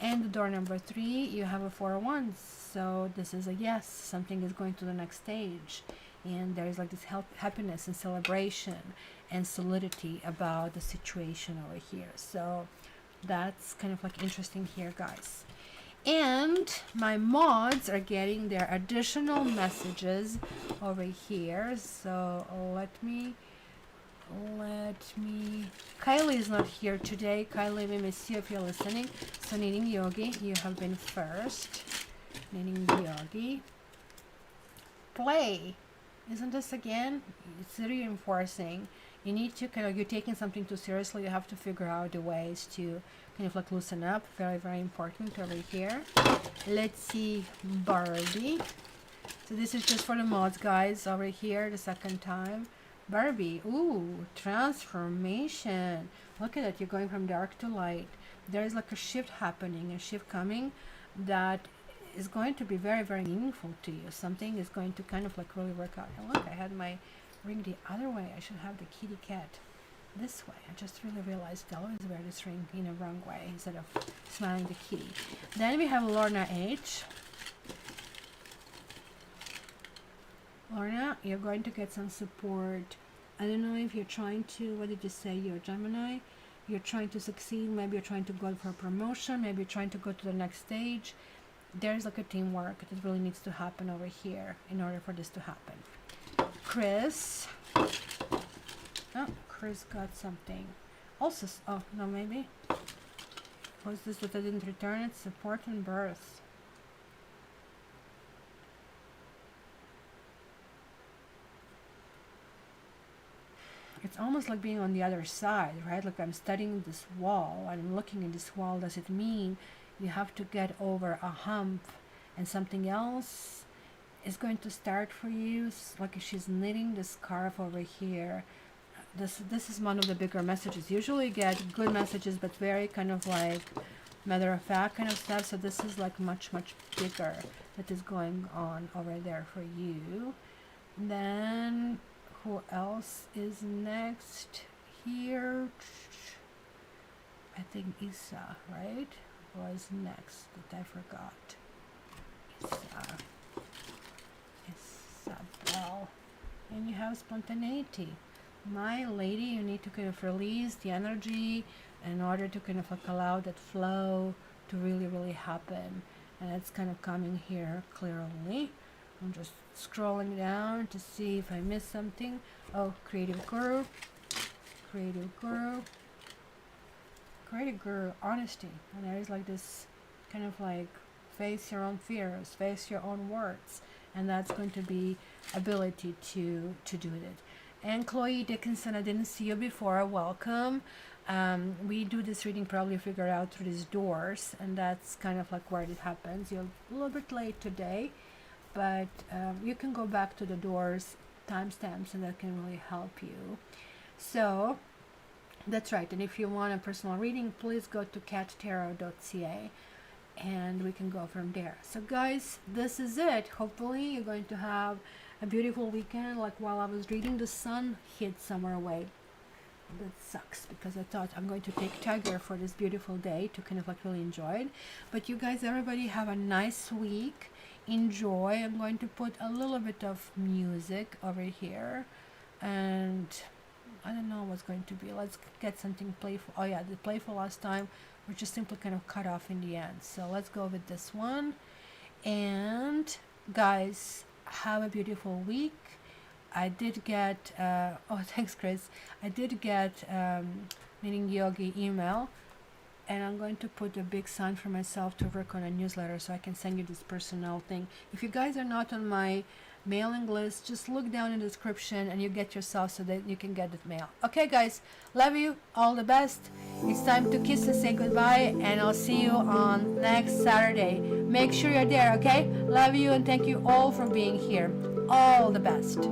And the door number 3, you have a 4 of Wands. So this is a yes. Something is going to the next stage. And there is like this happiness and celebration and solidity about the situation over here. So that's kind of like interesting here, guys. And my mods are getting their additional messages over here. So let me Kylie is not here today. Kylie, we miss you if you're listening. So Knitting Yogi, you have been first. Knitting Yogi. Play. Isn't this again? It's reinforcing. You need to you're taking something too seriously. You have to figure out the ways to kind of like loosen up. Very, very important over here. Let's see, Barbie. So this is just for the mods, guys, over here, the second time. Barbie, ooh, transformation. Look at it, you're going from dark to light. There is like a shift happening, a shift coming that is going to be very, very meaningful to you. Something is going to kind of like really work out. And look, I had my ring the other way. I should have the kitty cat this way. I just really realized I always wear this ring in a wrong way instead of smiling the kitty. Then we have Lorna H. Lorna, you're going to get some support. I don't know if you're trying to, what did you say, you're Gemini? You're trying to succeed, maybe you're trying to go for a promotion, maybe you're trying to go to the next stage. There's like a teamwork that really needs to happen over here in order for this to happen. Chris. Oh, Chris got something. Also, oh, no, maybe. What's this that I didn't return? It's support and birth. It's almost like being on the other side, right? Like I'm studying this wall, I'm looking at this wall. Does it mean you have to get over a hump and something else is going to start for you? Like if she's knitting the scarf over here. This is one of the bigger messages. Usually you get good messages, but very kind of like matter of fact kind of stuff. So this is like much, much bigger that is going on over there for you. Then who else is next here? I think Isa, right? Was next that I forgot. Isabel. And you have spontaneity. My lady, you need to kind of release the energy in order to kind of like allow that flow to really, really happen. And it's kind of coming here clearly. I'm just scrolling down to see if I missed something. Oh, creative guru, creative guru, creative guru, honesty. And there is like this kind of like face your own fears, face your own words, and that's going to be ability to do it. And Chloe Dickinson, I didn't see you before. Welcome. We do this reading probably figure out through these doors, and that's kind of like where it happens. You're a little bit late today, but you can go back to the doors timestamps, and that can really help you. So that's right. And if you want a personal reading, please go to cattarrow.ca and we can go from there. So guys, this is it. Hopefully you're going to have a beautiful weekend. Like while I was reading, the sun hid somewhere away. That sucks because I thought I'm going to take Tiger for this beautiful day to kind of like really enjoy it. But you guys, everybody have a nice week. Enjoy. I'm going to put a little bit of music over here, and I don't know what's going to be. Let's get something playful. Oh yeah, the playful last time was just simply kind of cut off in the end. So let's go with this one. And guys, have a beautiful week. I did get oh thanks Chris, I did get Knitting Yogi email, and I'm going to put a big sign for myself to work on a newsletter so I can send you this personal thing. If you guys are not on my mailing list, just look down in the description and you get yourself so that you can get the mail. Okay guys, love you, all the best. It's time to kiss and say goodbye, and I'll see you on next Saturday. Make sure you're there, okay? Love you and thank you all for being here. All the best.